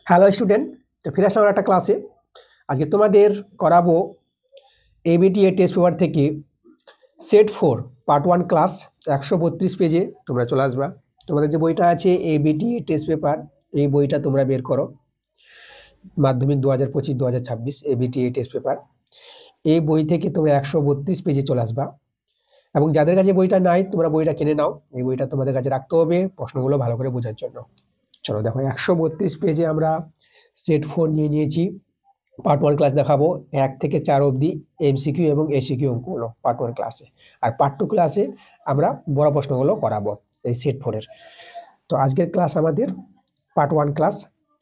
Hello student, তো ফিরে আসলাম একটা ক্লাসে। আজকে তোমাদের করাবো এবিটিএ টেস্ট পেপার থেকে সেট 4 পার্ট 1 ক্লাস 132 পেজে তোমরা চলে আসবা। তোমাদের যে বইটা আছে এবিটিএ টেস্ট পেপার, এই বইটা তোমরা বের করো। মাধ্যমিক 2025-2026 এবিটিএ টেস্ট পেপার, এই বই থেকে তোমরা 132 পেজে চলে আসবা। এবং যাদের কাছে বইটা নাই তোমরা বইটা কিনে নাও, এই বইটা তোমাদের কাছে রাখতে হবে প্রশ্নগুলো ভালো করে বোঝার জন্য। চলো দেখো, 132 পেজে আমরা সেট 4 নিয়ে নিয়েছি। পার্ট 1 ক্লাস দেখাবো 1 থেকে 4 অবধি এমসিকিউ এবং এসিকিউ অঙ্কগুলো পার্ট 1 ক্লাসে, আর পার্ট 2 ক্লাসে আমরা বড় প্রশ্নগুলো করাবো এই সেট 4 এর। তো আজকের ক্লাস আমাদের পার্ট 1 ক্লাস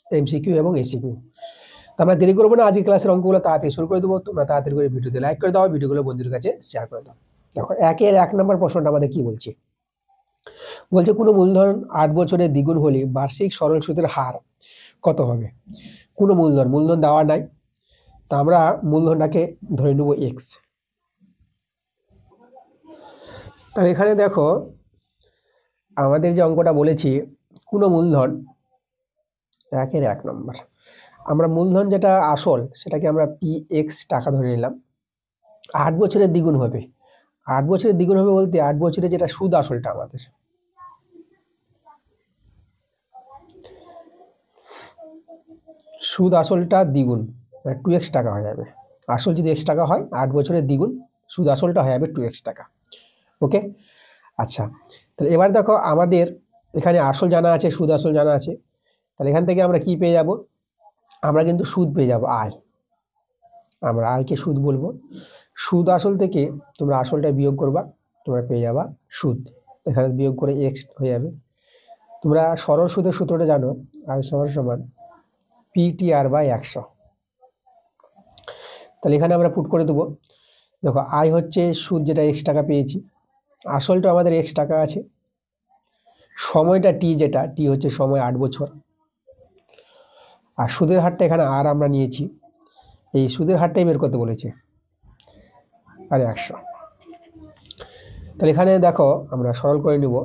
এমসিকিউ এবং এসিকিউ। তো আমরা দেরি করবো না, আজকের ক্লাসের অঙ্কগুলো তাড়াতাড়ি শুরু করে দেবো। তোমরা তাড়াতাড়ি করে ভিডিওতে লাইক করে দাও, ভিডিওগুলো বন্ধুদের কাছে শেয়ার করে দাও। দেখো 1 নম্বর প্রশ্নটা আমাদের কি বলছে, কোনো মূলধন 8 বছরে দ্বিগুণ হলে বার্ষিক সরল সুদের হার কত হবে। কোনো মূলধন দেওয়া নাই, তা আমরা মূলধনটাকে ধরে নেব এক্স। তাহলে এখানে দেখো আমাদের যে অঙ্কটা বলেছি কোনো মূলধন 1 নম্বর, আমরা মূলধন যেটা আসল সেটাকে আমরা পি এক্স টাকা ধরে নিলাম। 8 বছরের দ্বিগুণ হবে, 8 বছরের দ্বিগুণ হবে বলতে 8 বছরে যেটা সুদ আসলটা আমাদের, সুদ আসলটা দ্বিগুণ, 2x টাকা হয়ে যাবে। আসল যদি x টাকা হয়, 8 বছরের দ্বিগুণ সুদ আসলটা হয়ে যাবে 2x টাকা। ওকে, আচ্ছা। তাহলে এবার দেখো আমাদের এখানে আসল জানা আছে, সুদ আসল জানা আছে। তাহলে এখান থেকে আমরা কি পেয়ে যাব, আমরা কিন্তু সুদ পেয়ে যাব আয়। আমরা আয়কে সুদ বলবো। সুদ আসল থেকে তোমরা আসলটা বিয়োগ করবা, তোমরা পেয়ে যাবা সুদ। এখানে বিয়োগ করে এক্স হয়ে যাবে। তোমরা সরল সুদের সূত্রটা জানো, আয় সমান সমান PTR/100। তাহলে এখানে আমরা পুট করে দেবো। দেখো আয় হচ্ছে সুদ, যেটা x টাকা পেয়েছি, আসলটা আমাদের x টাকা আছে, সময়টা টি, যেটা টি হচ্ছে সময় 8 বছর, আর সুদের হারটা এখানে আর আমরা নিয়েছি, এই সুদের হারটাই বের করতে বলেছে আর 100। তাহলে এখানে দেখো আমরা সরল করে নিব,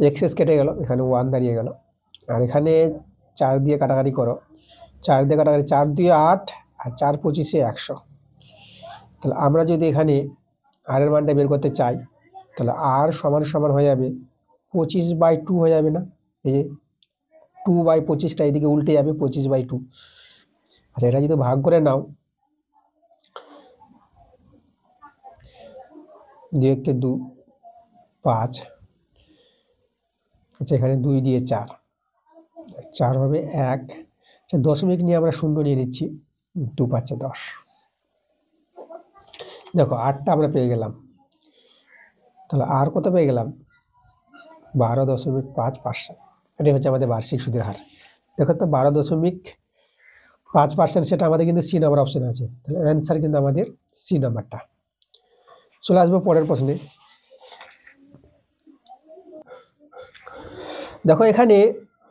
এক্সেস কেটে গেল, এখানে 1 দাঁড়িয়ে গেল, আর এখানে 4 দিয়ে কাটাকাটি করো, 4 দিয়ে কাটাকাটি 4 2 8 আর 4 25 100। তাহলে আমরা যদি এখানে আর এর মানটা বের করতে চাই, তাহলে আর সমান সমান হয়ে যাবে 25/2 হয়ে যাবে না, এই যে 2/25টা এদিকে উল্টে যাবে 25/2। আচ্ছা, এটা যদি ভাগ করে নাও, 2 × 2 5, আচ্ছা এখানে 2 দিয়ে 4, 4 হবে 1, আচ্ছা দশমিক নিয়ে আমরা শূন্য নিয়ে নিচ্ছি, 2 5 10। দেখো 8টা আমরা পেয়ে গেলাম। তাহলে আর কত পেয়ে গেলাম, 12.5%। এটাই হচ্ছে আমাদের বার্ষিক সুদের হার। দেখো তো 12.5%, সেটা আমাদের কিন্তু সি নাম্বার অপশন আছে। তাহলে অ্যান্সার কিন্তু আমাদের সি নাম্বারটা। চলে আসবো পরের প্রশ্নে। দেখো এখানে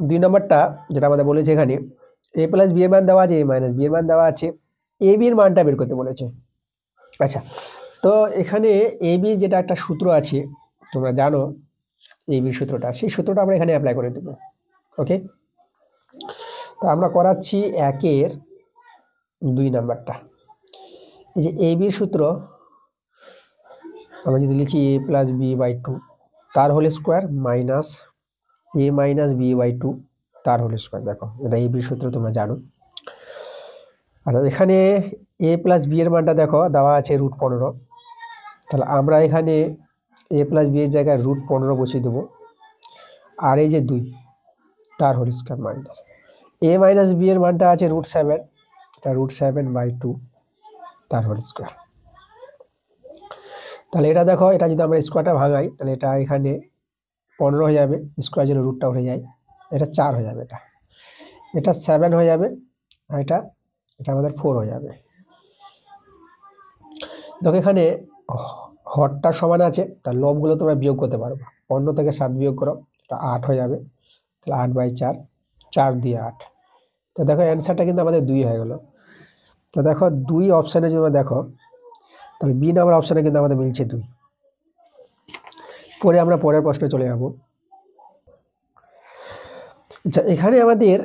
2 নম্বরটা যেটা আমাদের বলেছে, এখানে a প্লাস বি এর মান দেওয়া আছে, a মাইনাস বি এর মান দেওয়া আছে, এ বি এর মানটা বের করতে বলেছে। আচ্ছা, তো এখানে এ বি যেটা একটা সূত্র আছে তোমরা জানো, এই বি সূত্রটা, সেই সূত্রটা আমরা এখানে অ্যাপ্লাই করে দেবো। ওকে, তো আমরা করাচ্ছি 2 নাম্বারটা। এই যে এ বির সূত্র, আমরা যদি লিখি a প্লাস b/2 তার whole square minus a minus b/2 তার হোল স্কোয়ার। দেখো এটা এ বির সূত্র তোমরা জানো। আচ্ছা, এখানে a প্লাস বি এর মানটা দেখো দেওয়া আছে √15। তাহলে আমরা এখানে a প্লাস বি এর জায়গায় √15 বসিয়ে দেবো, আর এই যে 2 তার whole square minus a minus B এর মানটা আছে √7, এটা √7/2 তার হোল স্কোয়ার। তাহলে এটা দেখো, এটা যদি আমরা স্কোয়ারটা ভাঙাই তাহলে এটা এখানে 15 হয়ে যাবে, স্কোয়ার জন্য রুটটা উঠে যায়, এটা 4 হয়ে যাবে, এটা 7 হয়ে যাবে, আর এটা আমাদের 4 হয়ে যাবে। দেখো এখানে হরটা সমান আছে, তার লবগুলো তোমরা বিয়োগ করতে পারবে। 15 থেকে 7 বিয়োগ করো, এটা 8 হয়ে যাবে। তাহলে 8/4, 4 দিয়ে 8। তো দেখো অ্যান্সারটা কিন্তু আমাদের 2 হয়ে গেল। তো দেখো 2 অপশানে যদি আমরা দেখো, তাহলে বি নাম্বার অপশানে কিন্তু আমাদের মিলছে 2। পরে আমরা পরের প্রশ্নে চলে যাব। আচ্ছা, এখানে আমাদের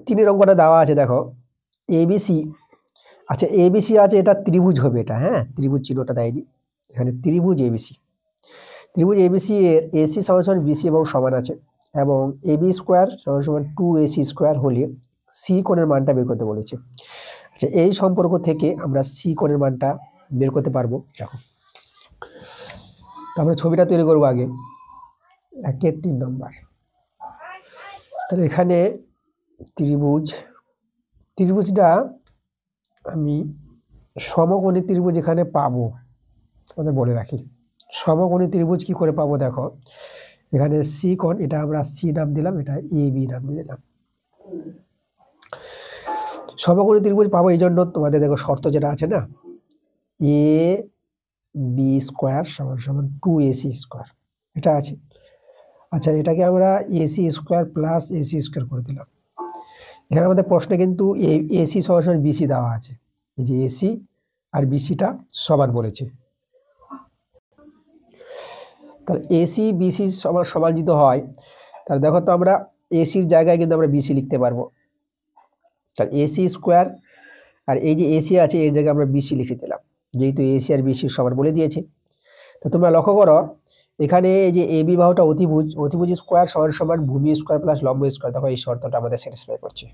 তিনের অঙ্কটা দেওয়া আছে, দেখো এবিসি। আচ্ছা এবিসি আছে, এটা ত্রিভুজ হবে এটা, হ্যাঁ ত্রিভুজ চিহ্নটা দেয়নি এখানে, ত্রিভুজ এবিসি। ত্রিভুজ এবিসি এর এসি সমান সমান বিসি এবং সমান আছে, এবং এবি স্কোয়ার সমান সমান 2ac স্কোয়ার হলে সি কোণের মানটা বের করতে বলেছে। আচ্ছা এই সম্পর্ক থেকে আমরা সি কোণের মানটা বের করতে পারবো। দেখো তো আমরা ছবিটা তৈরি করবো আগে, 1-এর 3 নম্বর। তাহলে এখানে ত্রিভুজটা আমি সমকোণী ত্রিভুজ এখানে পাবো, আমাদের বলে রাখি সমকোণী ত্রিভুজ কি করে পাবো। দেখো এখানে সি কোণ, এটা আমরা সি নাম দিলাম, এটা এ বি নাম দিয়ে দিলাম। সমকোণী ত্রিভুজ পাবো এই জন্য তোমাদের দেখো শর্ত যেটা আছে না, এ বি স্কোয়ার সমান সমান 2ac স্কোয়ার, এটা আছে। আচ্ছা এটাকে আমরা AC square plus AC square করে দিলাম। এখানে আমাদের প্রশ্নে কিন্তু এসি সমান সমান বিসি দেওয়া আছে, এই যে এসি আর বিসিটা সমান বলেছে। তাহলে এসি বিসি সমান সমান যদি হয়, তাহলে দেখো তো আমরা এসির জায়গায় কিন্তু আমরা বিসি লিখতে পারবো। তাহলে এসি স্কোয়ার, আর এই যে এসি আছে এর জায়গায় আমরা বিসি লিখে দিলাম, যেহেতু এসি আর বিসি সমান বলে দিয়েছে। তো তোমরা লক্ষ্য করো এখানে এই যে এবি বাহুটা অতিভুজ স্কোয়ার সমান সমান ভূমি স্কোয়ার প্লাস লম্ব স্কোয়ার, দেখো এই শর্তটা আমাদের স্যাটিসফাই করছে।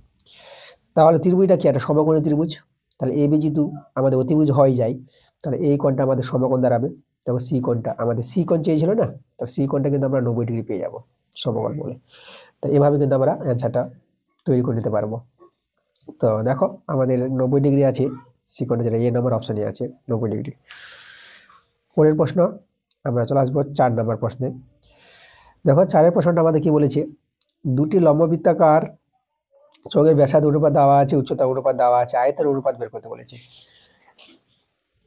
তাহলে ত্রিভুজটা কি একটা সমকোণী ত্রিভুজ। তাহলে এবি যেহেতু আমাদের অতিভুজ হয়ে যায়, তাহলে এই কোণটা আমাদের সমকোণ দাঁড়াবে। দেখো সি কোণটা আমাদের সি কোণ চেয়েছিল না, তাহলে সি কোণটা কিন্তু আমরা 90 ডিগ্রি পেয়ে যাবো সমকোণ বলে। তো এভাবে কিন্তু আমরা অ্যান্সারটা তৈরি করে নিতে পারবো। তো দেখো আমাদের 90 ডিগ্রি আছে সি কোণে, যেটা এ নম্বর অপশানে আছে 90 ডিগ্রি। পরের প্রশ্ন আমরা চলে আসবো 4 নম্বর প্রশ্নে। দেখো 4-এর প্রশ্নটা আমাদের কি বলেছে, দুটি লম্ববৃত্তাকার চোঙের ব্যাসার্ধ অনুপাত দেওয়া আছে, উচ্চতা অনুপাত দেওয়া আছে, আয়তনের অনুপাত বের করতে বলেছে।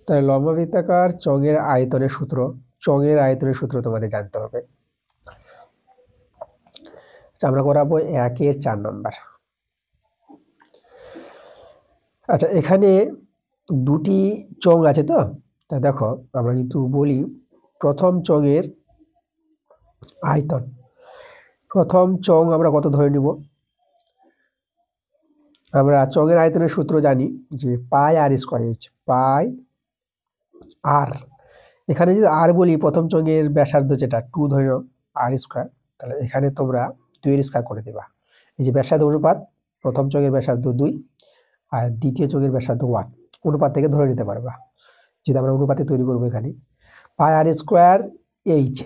তাহলে লম্ববৃত্তাকার চোঙের আয়তনের সূত্র তোমাদের জানতে হবে। আমরা করাবো 1-এর 4 নম্বর। আচ্ছা এখানে দুটি চোঙ আছে, তো তা দেখো আমরা যেহেতু বলি প্রথম চোঙের আয়তন, প্রথম চোঙ আমরা কত ধরে নিব, আমরা চোঙের আয়তনের সূত্র জানি যে পাই আর স্কোয়ার এইচ, পাই আর, এখানে যদি আর বলি প্রথম চোঙের ব্যাসার্ধ যেটা 2 ধরে নাও আর স্কোয়ার, তাহলে এখানে তোমরা 2-এর স্কোয়ার করে দেবা। এই যে ব্যাসার্ধ অনুপাত, প্রথম চোঙের ব্যাসার্ধ 2 আর দ্বিতীয় চোঙের ব্যাসার্ধ 1, অনুপাত থেকে ধরে নিতে পারবা। যদি আমরা অনুপাতে তৈরি করবো এখানে পাই আর স্কোয়ার এইচ,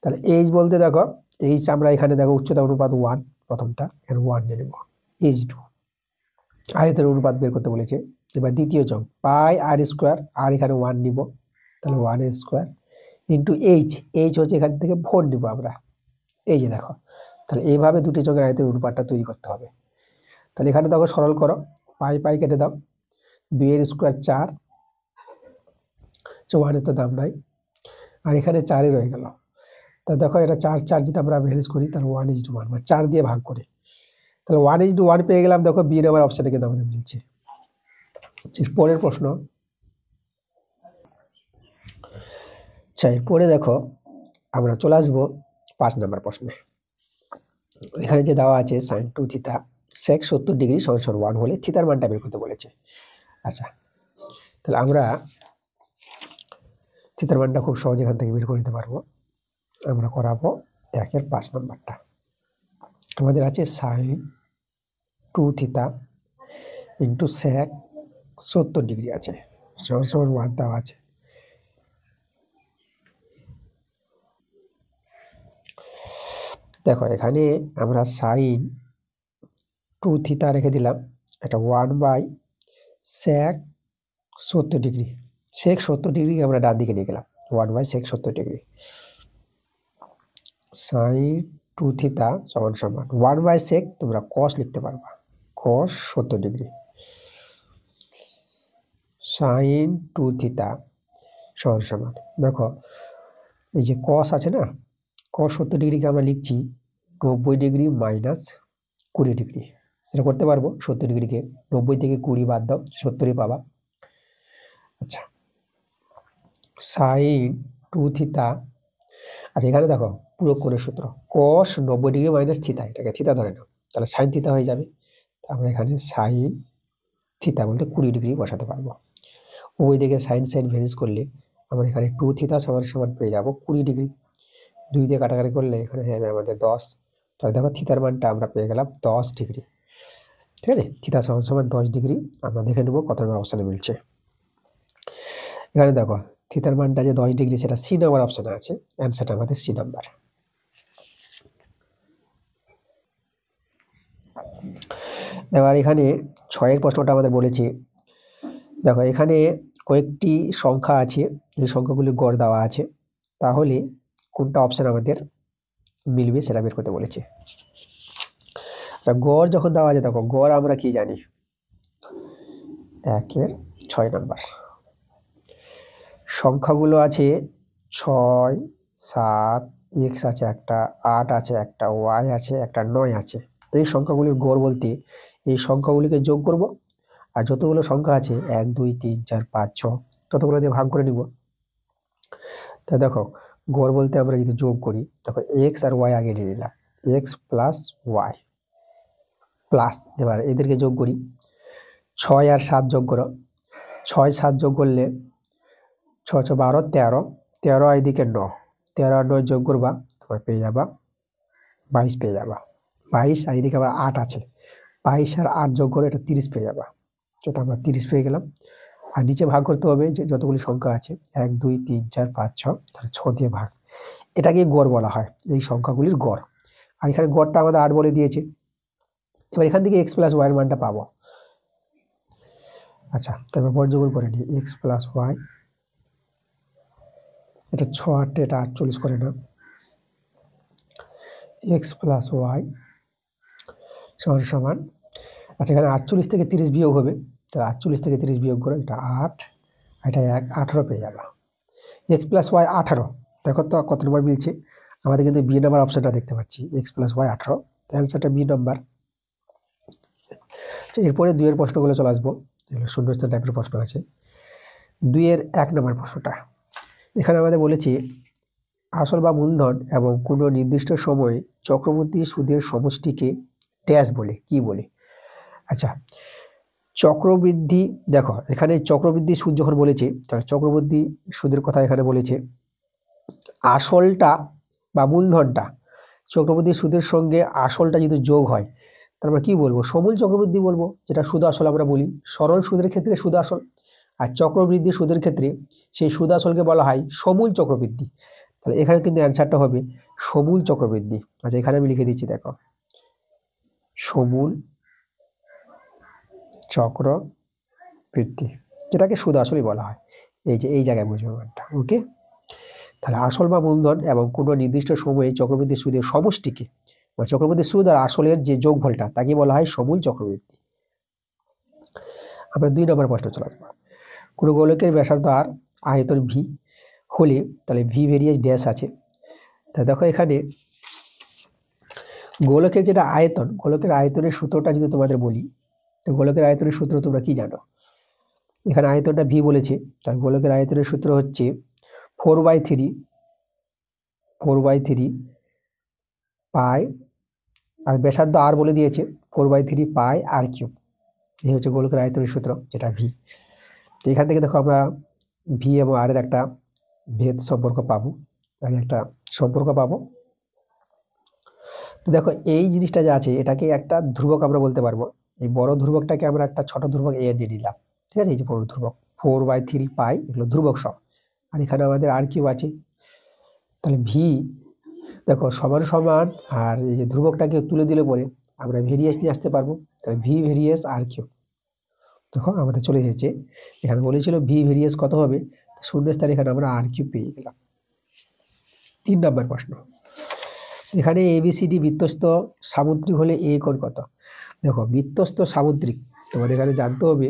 তাহলে এইচ বলতে দেখো এইচ আমরা এখানে দেখো উচ্চতা অনুপাত 1, প্রথমটা এখানে 1 নিয়ে নেব, এইচ 2। আয়তনের অনুপাত বের করতে বলেছে। এবার দ্বিতীয় চোঙ পাই আর স্কোয়ার, আর এখানে 1 নিব, তাহলে 1 স্কোয়ার ইন্টু এইচ হচ্ছে এখান থেকে 4 নিব আমরা, এই যে দেখো। তাহলে এইভাবে দুটি চোঙের আয়তনের অনুপাতটা তৈরি করতে হবে। তাহলে এখানে দেখো সরল করো, পাই কেটে দাও, 2-এর স্কোয়ার 4, 1-এর তো দাম নাই, আর এখানে 4 রয়ে গেল। তা দেখো এটা 4 যদি আমরা ম্যানেজ করি, তাহলে 1:1 মানে 4 দিয়ে ভাগ করে, তাহলে 1:1 পেয়ে গেলাম। দেখো বি নাম্বার অপশানে কিন্তু আমাদের মিলছে। পরের প্রশ্ন, এরপরে দেখো আমরা চলে আসবো 5 নম্বর প্রশ্নে। এখানে যে দেওয়া আছে sin 2 থিটা sec 70 ডিগ্রি সমান 1 হলে থিটার মানটা বের করতে বলেছে। আচ্ছা তাহলে আমরা থিটার মানটা খুব সহজে এখান থেকে বের করে নিতে পারবো। আমরা করাবো 1-এর 5 নম্বরটা। আমাদের আছে sin 2 theta into sec 70 degree আছে সমান 1 দেওয়া আছে। দেখো এখানে আমরা sin 2 থিটা রেখে দিলাম, এটা 1/sec 70 ডিগ্রি, sec 70 ডিগ্রি আমরা ডান দিকে নিয়ে গেলাম, 1/sec 70 ডিগ্রি। sin 2 থিটা সমান 1/sec, তোমরা cos লিখতে পারবা, cos 70 ডিগ্রি। sin 2 থিটা সমান দেখো এই যে cos আছে না, cos 70 ডিগ্রিকে আমরা লিখছি 90 ডিগ্রি মাইনাস 20 ডিগ্রি। এটা করতে পারবো, 70 ডিগ্রিকে 90 থেকে 20 বাদ দাও, 70-ই পাবা। আচ্ছা sin 2 থিটা, আচ্ছা এখানে দেখো পুরো কোণের সূত্র cos 90 ডিগ্রি মাইনাস থিটা, এটাকে থিটা ধরে নাও, তাহলে sin থিটা হয়ে যাবে। আমরা এখানে সাইন থিতা বলতে 20 ডিগ্রি বসাতে পারবো। ওই দিকে সাইন সাইন ভ্যানিশ করলে আমরা এখানে 2 থিতা সমান সমান পেয়ে যাবো 20 ডিগ্রি। 2 দিয়ে কাটাকাটি করলে এখানে হবে আমাদের 10। তাহলে দেখো থিতার মানটা আমরা পেয়ে গেলাম 10 ডিগ্রি। ঠিক আছে, থিতা সমান সমান 10 ডিগ্রি। আমরা দেখে নেবো কত নম্বর অপশানে মিলছে। এখানে দেখো থিতার মানটা যে 10 ডিগ্রি সেটা সি নাম্বার অপশানে আছে, অ্যান্সারটা আমাদের সি নাম্বার। এবার এখানে 6 প্রশ্নটা আমাদের বলেছে, দেখো এখানে কয়েকটি সংখ্যা আছে, এই সংখ্যাগুলি গড় দেওয়া আছে, তাহলে কোনটা অপশান আমাদের মিলবে সেটা বের করতে বলেছে। গড় যখন দেওয়া আছে, দেখো গড় আমরা কি জানি, 1-এর 6 নাম্বার। সংখ্যাগুলো আছে 6, 7, x আছে একটা, 8 আছে একটা, y আছে একটা, 9 আছে। এই সংখ্যাগুলির গড় বলতে এই সংখ্যাগুলিকে যোগ করব, আর যতগুলো সংখ্যা আছে 1, 2, 3, 4, 5, 6 ততগুলো দিয়ে ভাগ করে নিব। তা দেখো গড় বলতে আমরা যদি যোগ করি, দেখো x আর y আগে নিয়ে নিলাম, x প্লাস y প্লাস, এবার এদেরকে যোগ করি, 6 আর 7 যোগ করো, 6, 7 যোগ করলে 6, 6, 12, 13, 13 এদিকে 9, 13 আর 9 যোগ করবা তোমার পেয়ে যাবা 22 পেয়ে যাবা। 22 আর এদিকে আবার 8 আছে, 22 আর 8 যোগ করে এটা 30 পেয়ে যাবা। সেটা আমরা 30 পেয়ে গেলাম। আর নিচে ভাগ করতে হবে যে যতগুলি সংখ্যা আছে 1, 2, 3, 4, 5, 6, তাহলে 6 দিয়ে ভাগ। এটাকে গড় বলা হয়, এই সংখ্যাগুলির গড়। আর এখানে গড়টা আমাদের 8 বলে দিয়েছে। এবার এখান থেকে x প্লাস y এর মানটা পাবো। আচ্ছা, তারপর বর্গমূল করে নিই, x প্লাস y, এটা 6 8 এটা 48 করে না, x প্লাস y সমান সমান, আচ্ছা এখানে 48 থেকে 30 বিয়োগ হবে, তাহলে 48 থেকে 30 বিয়োগ করে এটা 8, এটা 1, 18 পেয়ে যাবা। x প্লাস y 18, দেখো তো কত নম্বর মিলছে, আমাদের কিন্তু বি নাম্বার অপশনটা দেখতে পাচ্ছি, x প্লাস y 18, অ্যান্সারটা বি নাম্বার। আচ্ছা, এরপরে 2 এর প্রশ্নগুলো চলে আসবো, এগুলো শূন্যস্থান টাইপের প্রশ্ন আছে। 2 এর 1 নম্বর প্রশ্নটা, এখানে আমাদের বলেছি আসল বা মূলধন এবং কোনো নির্দিষ্ট সময়ে চক্রবর্তী সুদের সমষ্টিকে ড্যাশ বলে, কি বলে? আচ্ছা, চক্রবৃদ্ধি, দেখো এখানে চক্রবৃদ্ধি সুদ যখন বলেছে, তাহলে চক্রবৃদ্ধি সুদের কথা এখানে বলেছে, আসলটা বা মূলধনটা চক্রবৃদ্ধি সুদের সঙ্গে আসলটা যদি যোগ হয়, তাহলে আমরা কি বলবো, সমূল চক্রবৃদ্ধি বলবো, যেটা সুদ আসল আমরা বলি। সরল সুদের ক্ষেত্রে সুদ আসল, আর চক্রবৃদ্ধি সুদের ক্ষেত্রে সেই সুদ আসলকে বলা হয় সমূল চক্রবৃদ্ধি। তাহলে এখানে কিন্তু অ্যান্সারটা হবে সমূল চক্রবৃদ্ধি। আচ্ছা, এখানে আমি লিখে দিচ্ছি, দেখো সমূল চক্রবৃদ্ধি, যেটাকে সুদ আসলই বলা হয়, এই যে এই জায়গায় বুঝবে মানটা। ওকে, তাহলে আসল বা মূলধন এবং কোনো নির্দিষ্ট সময়ে চক্রবৃদ্ধি সুদের সমষ্টিকে, বা চক্রবৃদ্ধি সুদ আর আসলের যে যোগফলটা তাকে বলা হয় সমূল চক্রবৃদ্ধি। আমরা 2 নম্বর প্রশ্ন চলে আসবো, কোনো গোলকের ব্যাসার্ধ আর আয়তন ভি হলে তাহলে ভি ভেরিয়েস ড্যাশ আছে। তা দেখো এখানে গোলকের যেটা আয়তন, গোলকের আয়তনের সূত্রটা যদি তোমাদের বলি, তো গোলকের আয়তনের সূত্র তোমরা কি জানো? এখানে আয়তনটা ভি বলেছে, তার গোলকের আয়তনের সূত্র হচ্ছে 4/3 পাই, আর ব্যাসার্ধ আর বলে দিয়েছে 4/3 পাই আর কিউব। এই হচ্ছে গোলকের আয়তনের সূত্র, যেটা ভি। তো এখান থেকে দেখো আমরা ভি এবং আর এর একটা ভেদ সম্পর্ক পাবো, আগে একটা সম্পর্ক পাবো। তো দেখো এই জিনিসটা যে আছে, এটাকে একটা ধ্রুবক আমরা বলতে পারবো। এই বড় ধ্রুবকটাকে আমরা একটা ছোট ধ্রুবক এ দিয়ে নিলাম, ঠিক আছে? এই যে বড় ধ্রুবক 4/3 পাই, এগুলো ধ্রুবক সব, আর এখানে আমাদের আর কিউব আছে। তাহলে ভি দেখো সমান সমান, আর এই যে ধ্রুবকটাকে তুলে দিলে পরে আমরা ভেরিয়েস নিয়ে আসতে পারবো, তাহলে ভি ভেরিয়েস আর কিউব। দেখো আমাদের চলে এসেছে, এখানে বলেছিল ভি ভেরিয়েস কত হবে, শূন্যস্থানে এখানে আমরা আর কিউব পেয়ে গেলাম। 3 নম্বর প্রশ্ন, এখানে এবিসিডি বৃত্তস্থ সামুদ্রিক হলে এ কোণ কত? দেখো বৃত্তস্থ সামুদ্রিক তোমাদের এখানে জানতে হবে,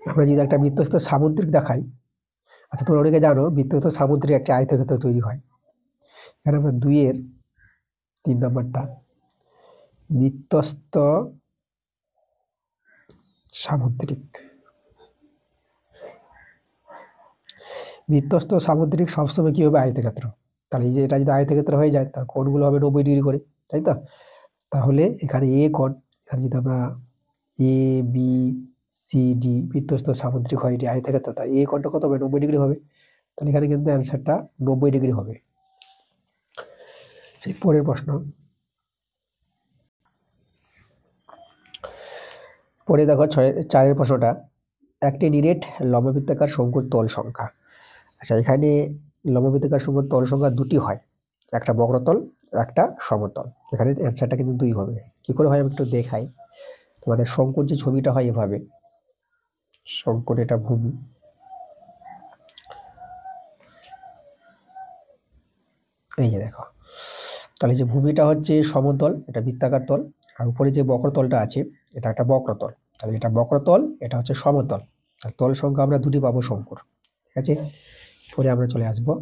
আমরা যদি একটা বৃত্তস্থ সামুদ্রিক দেখাই, আচ্ছা তোমরা অনেকে জানো বৃত্তস্থ সামুদ্রিক একটা আয়তক্ষেত্র তৈরি হয়। এখানে আমরা 2 এর 3 নম্বরটা, বৃত্তস্থ সামুদ্রিক, বৃত্তস্থ সামুদ্রিক সবসময় কি হবে, আয়তক্ষেত্র। তাহলে এই যে এটা যদি আয়তক্ষেত্র হয়ে যায়, তার কোণগুলো হবে 90 ডিগ্রি করে, তাই তো? তাহলে এখানে এ কোণ, এখানে যদি আমরা এ বি সি ডি বৃত্তস্থ সামুদ্রিক হয় এটি আয়তাকার, তাই এ কোণটা কত হবে? 90 ডিগ্রি হবে। তাহলে এখানে কিন্তু অ্যান্সারটা 90 ডিগ্রি হবে। সেই পরের প্রশ্ন, পরে দেখো 4-এর প্রশ্নটা, একটি নিরেট লম্ববৃত্তাকার শঙ্কুর তল সংখ্যা। আচ্ছা, এখানে লম্ববৃত্তাকার শঙ্কুর তল সংখ্যা দুটি হয়, একটা বক্রতল, একটা সমতল। এখানে অ্যান্সারটা কিন্তু 2 হবে। কি করে হয় আমি একটু দেখাই তোমাদের। শঙ্কুর যে ছবিটা হয় এভাবে, শঙ্কুর এটা ভূমি, এই যে দেখো, তাহলে যে ভূমিটা হচ্ছে সমতল, এটা বৃত্তাকার তল, আর উপরে যে বক্রতলটা আছে এটা একটা বক্রতল। তাহলে এটা বক্রতল, এটা হচ্ছে সমতল। তল সংখ্যা আমরা দুটি পাবো শঙ্কুর। ঠিক আছে, পরে আমরা চলে আসবো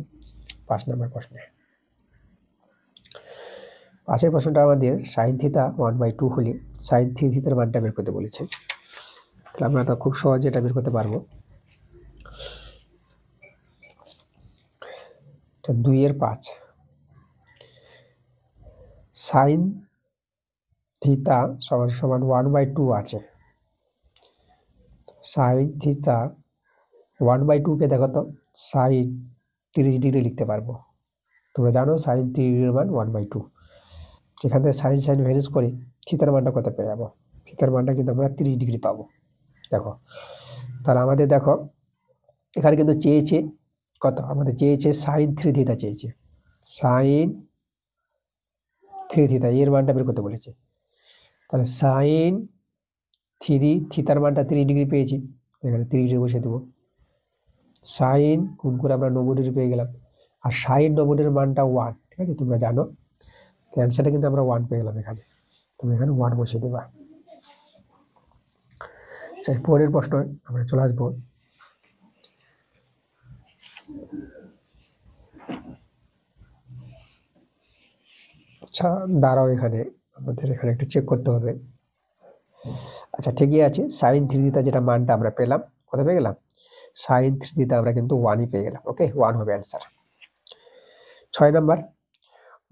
5 নম্বর প্রশ্নে। 5-এর প্রশ্নটা আমাদের sin থিটা 1/2 হলে sin 3 থিটার মানটা বের করতে বলেছে। তাহলে আমরা তো খুব সহজে এটা বের করতে পারবো। 2/5 sin থিটা সমান সমান 1/2 আছে। sin থিটা 1/2 কে দেখো তো sin 30 ডিগ্রি লিখতে পারবো। তোমরা জানো sin 3 ডিগ্রির মান 1/2। যেখান থেকে sin sin ভ্যানিশ করে থিটার মানটা কত পেয়ে যাবো? থিটার মানটা কিন্তু আমরা 30 ডিগ্রি পাবো। দেখো, তাহলে আমাদের দেখো এখানে কিন্তু চেয়েছে কত? আমাদের চেয়েছে sin 3 থিটা চেয়েছে। sin 3 থিটা এর মানটা বের করতে বলেছে। তাহলে sin 3 থিটার মানটা 30 ডিগ্রি পেয়েছি, এখানে 30 ডিগ্রি বসিয়ে দেবো। sin গুণ করে আমরা 90 ডিগ্রি পেয়ে গেলাম। আর sin 90 ডিগ্রির মানটা 1, ঠিক আছে, তোমরা জানো। তো অ্যান্সারটা কিন্তু আমরা 1 পেয়ে গেলাম এখানে। তুমি এখানে 1 বসিয়ে দেবা। আচ্ছা, পরের প্রশ্ন আমরা চলে আসবো। আচ্ছা দাঁড়াও, এখানে আমাদের এখানে একটু চেক করতে হবে। আচ্ছা ঠিকই আছে, sin 3 থিটা যেটা মানটা আমরা পেলাম, কত পেয়ে গেলাম? sin 3 থিটা আমরা কিন্তু 1ই পেয়ে গেলাম। ওকে, 1 হবে অ্যান্সার। 6 নম্বর,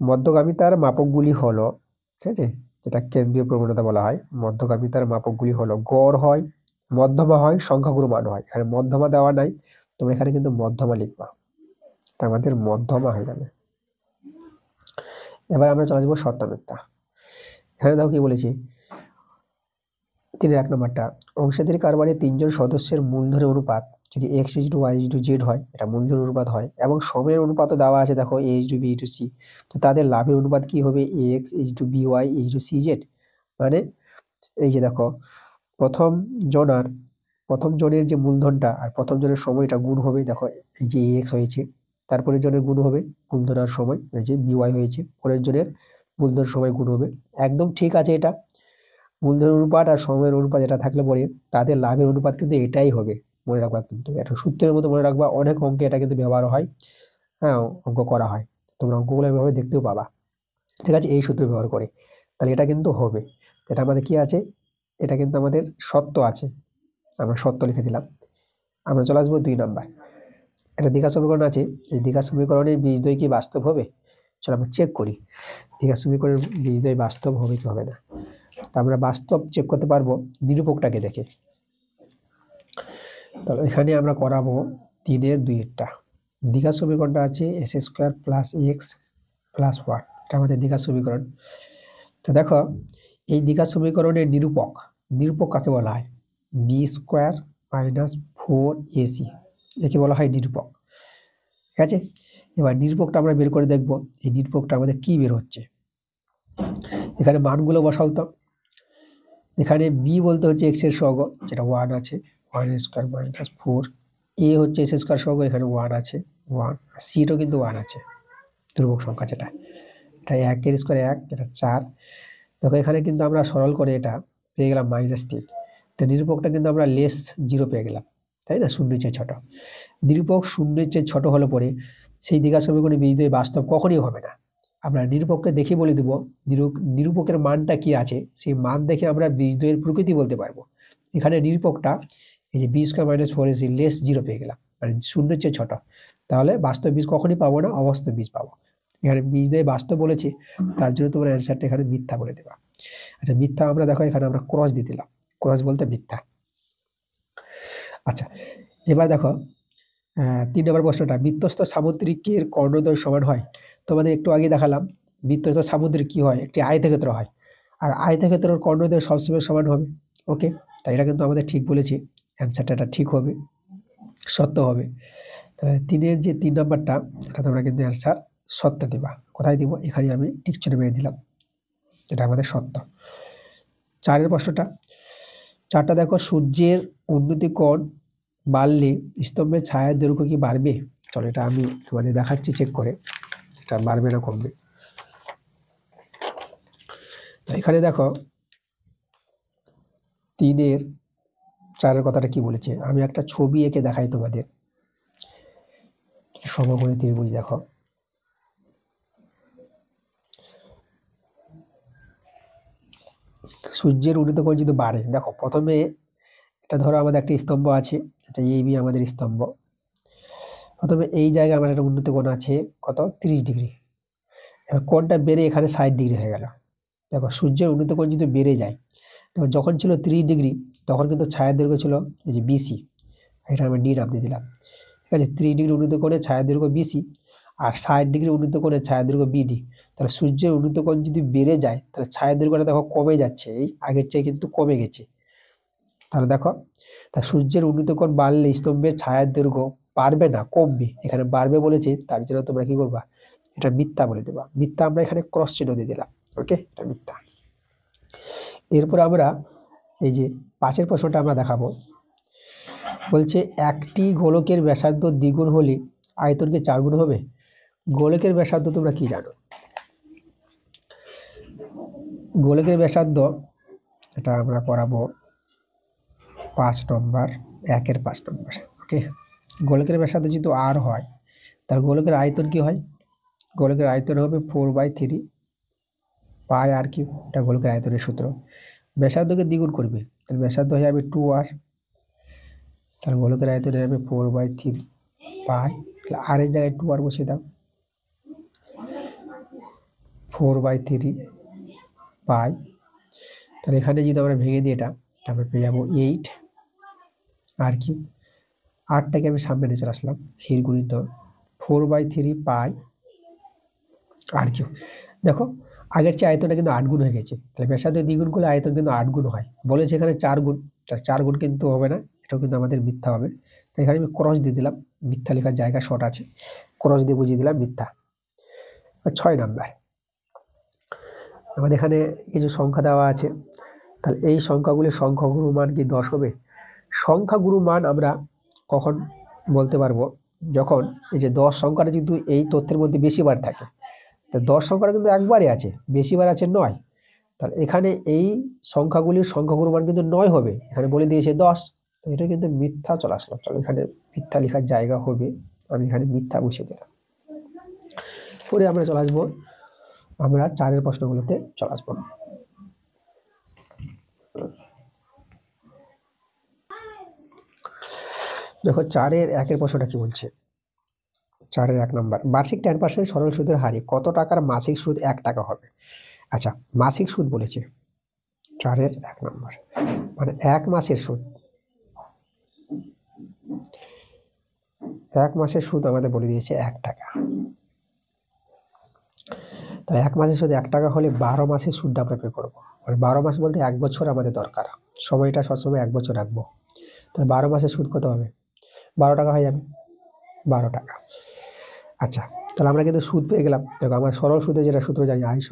মধ্যগামিতার মাপকগুলি হলো, ঠিক আছে, যেটা কেন্দ্রীয় প্রবণতা বলা হয়। মধ্যগামিতার মাপকগুলি হলো গড় হয়, মধ্যমা হয়, সংখ্যাগুরু মান হয়। এখানে মধ্যমা দেওয়া নাই, তোমরা এখানে কিন্তু মধ্যমা লিখবা, এটা আমাদের মধ্যমা হয়ে যাবে। এবার আমরা চলে যাবো সত্য মিথ্যা। এখানে দেখো কি বলেছি, 1 নম্বরটা, অংশীদারি কারবারে 3 জন সদস্যের মূলধনের অনুপাত যদি x/y/z হয়, এটা মূলধন অনুপাত হয়, এবং সময়ের অনুপাতও দেওয়া আছে, দেখো a/b/c। তো তাদের লাভের অনুপাত কি হবে? ax/by/cz। মানে এই যে দেখো, প্রথম জনের যে মূলধনটা আর প্রথম জনের সময়টা গুণ হবে। দেখো এই যে ax হয়েছে, তারপরে জনের গুণ হবে মূলধন আর সময়, এই যে by হয়েছে, পরের জনের মূলধন সময় গুণ হবে। একদম ঠিক আছে, এটা মূলধন অনুপাত আর সময়ের অনুপাত এটা থাকলে পরে তাদের লাভের অনুপাত কিন্তু এটাই হবে। মনে রাখবা, কিন্তু এটা সূত্রের মতো মনে রাখবা। অনেক অঙ্কে এটা কিন্তু ব্যবহার হয়, হ্যাঁ, অঙ্ক করা হয়, তোমরা অঙ্কগুলো এভাবে দেখতেও পাবা। ঠিক আছে, এই সূত্র ব্যবহার করে, তাহলে এটা কিন্তু হবে। এটা আমাদের কি আছে? এটা কিন্তু আমাদের সত্য আছে, আমরা সত্য লিখে দিলাম। আমরা চলে আসবো 2 নম্বর। একটা দ্বিঘা সমীকরণ আছে, এই দ্বিঘা সমীকরণের বীজদ্বয় কি বাস্তব হবে? চলো আমরা চেক করি দ্বিঘা সমীকরণের বীজদ্বয় বাস্তব হবে কি হবে না। তা আমরা বাস্তব চেক করতে পারবো নিরূপকটাকে দেখে। তাহলে এখানে আমরা করাবো 3-এর 2-এরটা। দ্বিঘা সমীকরণটা আছে s² + x + 1, এটা আমাদের দ্বিঘা সমীকরণ। তো দেখো এই দ্বিঘা সমীকরণের নিরূপক কাকে বলা হয়? b² - 4ac, একে বলা হয় নিরূপক। ঠিক আছে, এবার নিরূপকটা আমরা বের করে দেখব, এই নিরূপকটা আমাদের কি বের হচ্ছে। এখানে মানগুলো বসাও তো। এখানে b বলতে হচ্ছে x এর সহগ, যেটা 1 আছে, 1² - 4। a হচ্ছে s² সহগ, এখানে 1 আছে, 1। আর c-টাও কিন্তু 1 আছে, ধ্রুবক সংখ্যা যেটা, এটা 1 এর স্কয়ার 1, এটা 4। দেখো এখানে কিন্তু আমরা সরল করে এটা পেয়ে গেলাম -3। তো নিরূপকটা কিন্তু আমরা লেস 0 পেয়ে গেলাম, তাই না? 0-এর চেয়ে ছোট। নিরূপক 0-এর চেয়ে ছোট হলে পরে সেই দ্বিঘা সমীকরণের বীজদ্বয় বাস্তব কখনই হবে না। আমরা নিরূপককে দেখে বলে দেব নিরূপকের মানটা কি আছে, সেই মান দেখে আমরা বীজদ্বয়ের প্রকৃতি বলতে পারবো। এখানে নিরূপকটা এই যে b² - 4ac লেস 0 পেয়ে গেলাম, মানে 0-এর চেয়ে ছোট। তাহলে বাস্তব বীজ কখনই পাবো না, অবাস্তব বীজ পাবো। এখানে বীজ দিয়ে বাস্তব বলেছে, তার জন্য তোমরা অ্যান্সারটা এখানে মিথ্যা বলে দেবা। আচ্ছা, মিথ্যা আমরা দেখো এখানে আমরা ক্রস দিয়ে দিলাম, ক্রস বলতে মিথ্যা। আচ্ছা, এবার দেখো 3 নম্বর প্রশ্নটা, বৃত্তস্থ সামুদ্রিকের কর্ণদ্বয় সমান হয়। তোমাদের একটু আগে দেখালাম বৃত্তস্থ সামুদ্রিক কি হয়, একটি আয়তক্ষেত্র হয়, আর আয়তক্ষেত্রের কর্ণদ্বয় সবসময় সমান হবে। ওকে, তাই এটা কিন্তু আমাদের ঠিক বলেছি, অ্যান্সারটা এটা ঠিক হবে, সত্য হবে। তাহলে 3-এর যে 3 নম্বরটা, এটা তোমরা কিন্তু অ্যান্সার সত্য দেবা। কোথায় দিব, এখানে আমি টিক চিহ্ন মেরে দিলাম, এটা আমাদের সত্য। 4-এর প্রশ্নটা, 4টা দেখো, সূর্যের উন্নতি কোণ বাড়লে স্তম্ভের ছায়ার দৈর্ঘ্য কি বাড়বে? চলো এটা আমি তোমাদের দেখাচ্ছি চেক করে, এটা বাড়বে না কমবে। তো এখানে দেখো 3-এর 4-এর কথাটা কি বলেছে, আমি একটা ছবি এঁকে দেখাই তোমাদের। সমকোণী ত্রিভুজ দেখো, সূর্যের উন্নত কোণ যদি বাড়ে, দেখো প্রথমে এটা ধরো আমাদের একটা স্তম্ভ আছে, এটা এবি আমাদের স্তম্ভ। প্রথমে এই জায়গায় আমার একটা উন্নত কোণ আছে কত, 30 ডিগ্রি। এবার কোণটা বেড়ে এখানে 60 ডিগ্রি হয়ে গেল। দেখো সূর্যের উন্নত কোণ যদি বেড়ে যায়, দেখো যখন ছিল 30 ডিগ্রি তখন কিন্তু ছায়ার দৈর্ঘ্য ছিল এই যে বিসি, এটা আমি ডি নাম দিয়ে দিলাম। ঠিক আছে, 30 ডিগ্রি উন্নত কোণে ছায়ার দৈর্ঘ্য বিসি, আর 60 ডিগ্রি উন্নত কোণে ছায়ার দৈর্ঘ্য বিডি। তাহলে সূর্যের উন্নত কোণ যদি বেড়ে যায়, তাহলে ছায়ার দৈর্ঘ্যটা দেখো কমে যাচ্ছে, এই আগের চেয়ে কিন্তু কমে গেছে। তাহলে দেখো, তা সূর্যের উন্নত কোণ বাড়লে স্তম্ভের ছায়ার দৈর্ঘ্য বাড়বে না কমবে, এখানে বাড়বে বলেছে, তার জন্য তোমরা কি করবা, এটা মিথ্যা বলে দেবা। মিথ্যা আমরা এখানে ক্রস চিহ্ন দিয়ে দিলাম। ওকে, এটা মিথ্যা। এরপর আমরা এই যে 5-এর প্রশ্নটা আমরা দেখাবো। বলছে একটি গোলকের ব্যাসার্ধ দ্বিগুণ হলে আয়তন কি 4 গুণ হবে? গোলকের ব্যাসার্ধ তোমরা কি জানো? গোলকের ব্যাসার্ধ এটা আমরা পড়াবো 5 নম্বর, 1-এর 5 নম্বর। ওকে, গোলকের ব্যাসার্ধ যেহেতু আর হয়, তার গোলকের আয়তন কি হয়? গোলকের আয়তন হবে 4/3 পাই আর কিউব, এটা গোলকের আয়তনের সূত্র। ব্যাসার্ধকে দ্বিগুণ করবে, তাহলে ব্যাসার্ধ হয়ে যাবে 2r, তাহলে গোলকের আয়তন হয়ে যাবে 4/3 পাই, তাহলে আর এর জায়গায় 2r বসিয়ে দাও, 4/3 পাই। তাহলে এখানে যদি আমরা ভেঙে দিই, এটা আমরা পেয়ে যাবো 8 আর কিউব। 8টাকে আমি সামনে নিয়ে চলে আসলাম, 8 গুণিত 4/3 পাই আর কিউব। দেখো আগের চেয়ে আয়তনটা কিন্তু 8 গুণ হয়ে গেছে, তাহলে ব্যাসার্ধ দ্বিগুণ করলে আয়তন কিন্তু 8 গুণ হয়। বলেছে এখানে 4 গুণ, তাহলে 4 গুণ কিন্তু হবে না, এটাও কিন্তু আমাদের মিথ্যা হবে। তাই এখানে আমি ক্রস দিয়ে দিলাম, মিথ্যা লেখার জায়গা শর্ট আছে, ক্রস দিয়ে বুঝিয়ে দিলাম মিথ্যা। 6 নাম্বার, আমাদের এখানে কিছু সংখ্যা দেওয়া আছে, তাহলে এই সংখ্যাগুলির সংখ্যাগুরু মান কি 10 হবে? সংখ্যাগুরু মান আমরা কখন বলতে পারবো, যখন এই যে 10 সংখ্যাটা কিন্তু এই তথ্যের মধ্যে বেশিবার থাকে, তা 10 সংখ্যাটা কিন্তু একবারই আছে, বেশিবার আছে 9, তাহলে এখানে এই সংখ্যাগুলির সংখ্যাগুরু মান কিন্তু 9 হবে, এখানে বলে দিয়েছে 10, তো এটা কিন্তু মিথ্যা চলে আসলো। চলো এখানে মিথ্যা লেখার জায়গা হবে, আমি এখানে মিথ্যা বসিয়ে দিলাম। পরে আমরা চলে আসবো, আমরা 4-এর প্রশ্নগুলোতে চলে আসবো। দেখো 4-এর 1-এর প্রশ্নটা কি বলছে, 4-এর 1 নম্বর, বার্ষিক 10% সরল সুদের হারে কত টাকার মাসিক সুদ 1 টাকা হবে? আচ্ছা, মাসিক সুদ বলেছে 4-এর 1 নম্বর, মানে 1 মাসের সুদ, 1 মাসের সুদ আমাদের বলে দিয়েছে 1 টাকা। তাহলে 1 মাসের সুদ 1 টাকা হলে 12 মাসের সুদটা আমরা পে করবো, মানে 12 মাস বলতে 1 বছর আমাদের দরকার, সময়টা সবসময় 1 বছর রাখবো। তাহলে 12 মাসের সুদ কত হবে? 12 টাকা হয়ে যাবে, 12 টাকা। আচ্ছা, তাহলে আমরা কিন্তু সুদ পেয়ে গেলাম। দেখো আমার সরল সুদে যেটা সূত্র জানি, I =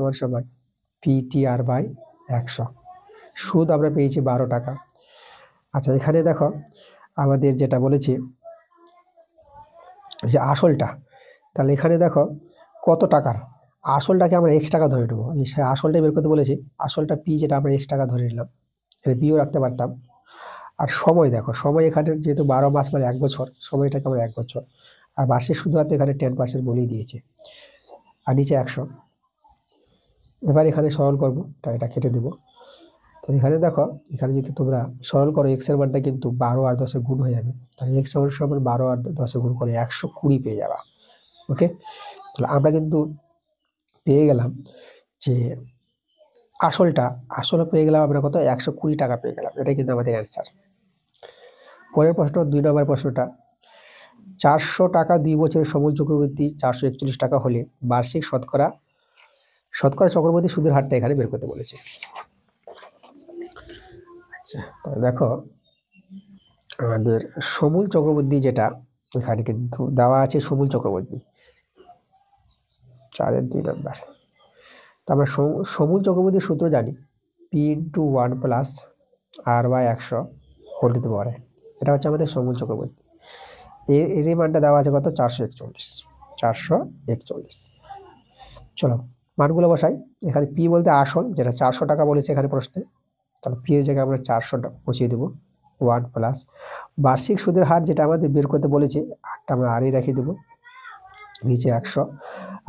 PTR/100, সুদ আমরা পেয়েছি 12 টাকা। আচ্ছা, এখানে দেখো আমাদের যেটা বলেছে যে আসলটা, তাহলে এখানে দেখো কত টাকার, আসলটাকে আমরা x টাকা ধরে নেবো, এই আসলটা বের করতে বলেছে, আসলটা P যেটা আমরা x টাকা ধরে নিলাম, এর বিও রাখতে পারতাম। আর সময় দেখো, সময় এখানে যেহেতু 12 মাস মানে 1 বছর, সময়টাকে আমরা 1 বছর, আর বার্ষিক সুদ হাতে এখানে 10% বলেই দিয়েছে, আর নিচে 100। এবার এখানে সরল করবো, তাই এটা কেটে দেবো। তো এখানে দেখো, এখানে যদি তোমরা সরল করো, x এর মানটা কিন্তু 12 আর 10 গুণ হয়ে যাবে, তাহলে x সমান 12 আর 10 গুণ করে 120 পেয়ে যাবা। ওকে, তাহলে আমরা কিন্তু পেয়ে গেলাম যে আসলও পেয়ে গেলাম আমরা কত 120 টাকা পেয়ে গেলাম, এটাই কিন্তু আমাদের অ্যান্সার। পরের প্রশ্ন 2 নম্বর প্রশ্নটা, 400 টাকা 2 বছরের সমূল চক্রবৃদ্ধি 441 টাকা হলে বার্ষিক শতকরা চক্রবৃদ্ধি সুদের হারটা এখানে বের করতে বলেছে। আচ্ছা দেখো আমাদের সমূল চক্রবৃদ্ধি যেটা এখানে কিন্তু দেওয়া আছে, সমূল চক্রবৃদ্ধি 4-এর 2 নম্বর। তো আমরা সমূল চক্রবৃদ্ধির সূত্র জানি, P into 1 plus R by 100 whole to the power. এটা হচ্ছে আমাদের সমূল চক্রবৃদ্ধি। এর মানটা দেওয়া আছে কত 441। চলো মানগুলো বসাই। এখানে পি বলতে আসল, যেটা 400 টাকা বলেছে এখানে প্রশ্নে, তাহলে পি এর জায়গায় আমরা 400 বসিয়ে দেবো। 1 প্লাস বার্ষিক সুদের হার যেটা আমাদের বের করতে বলেছে, হারটা আমরা আরই রেখে দেবো, নিচে 100।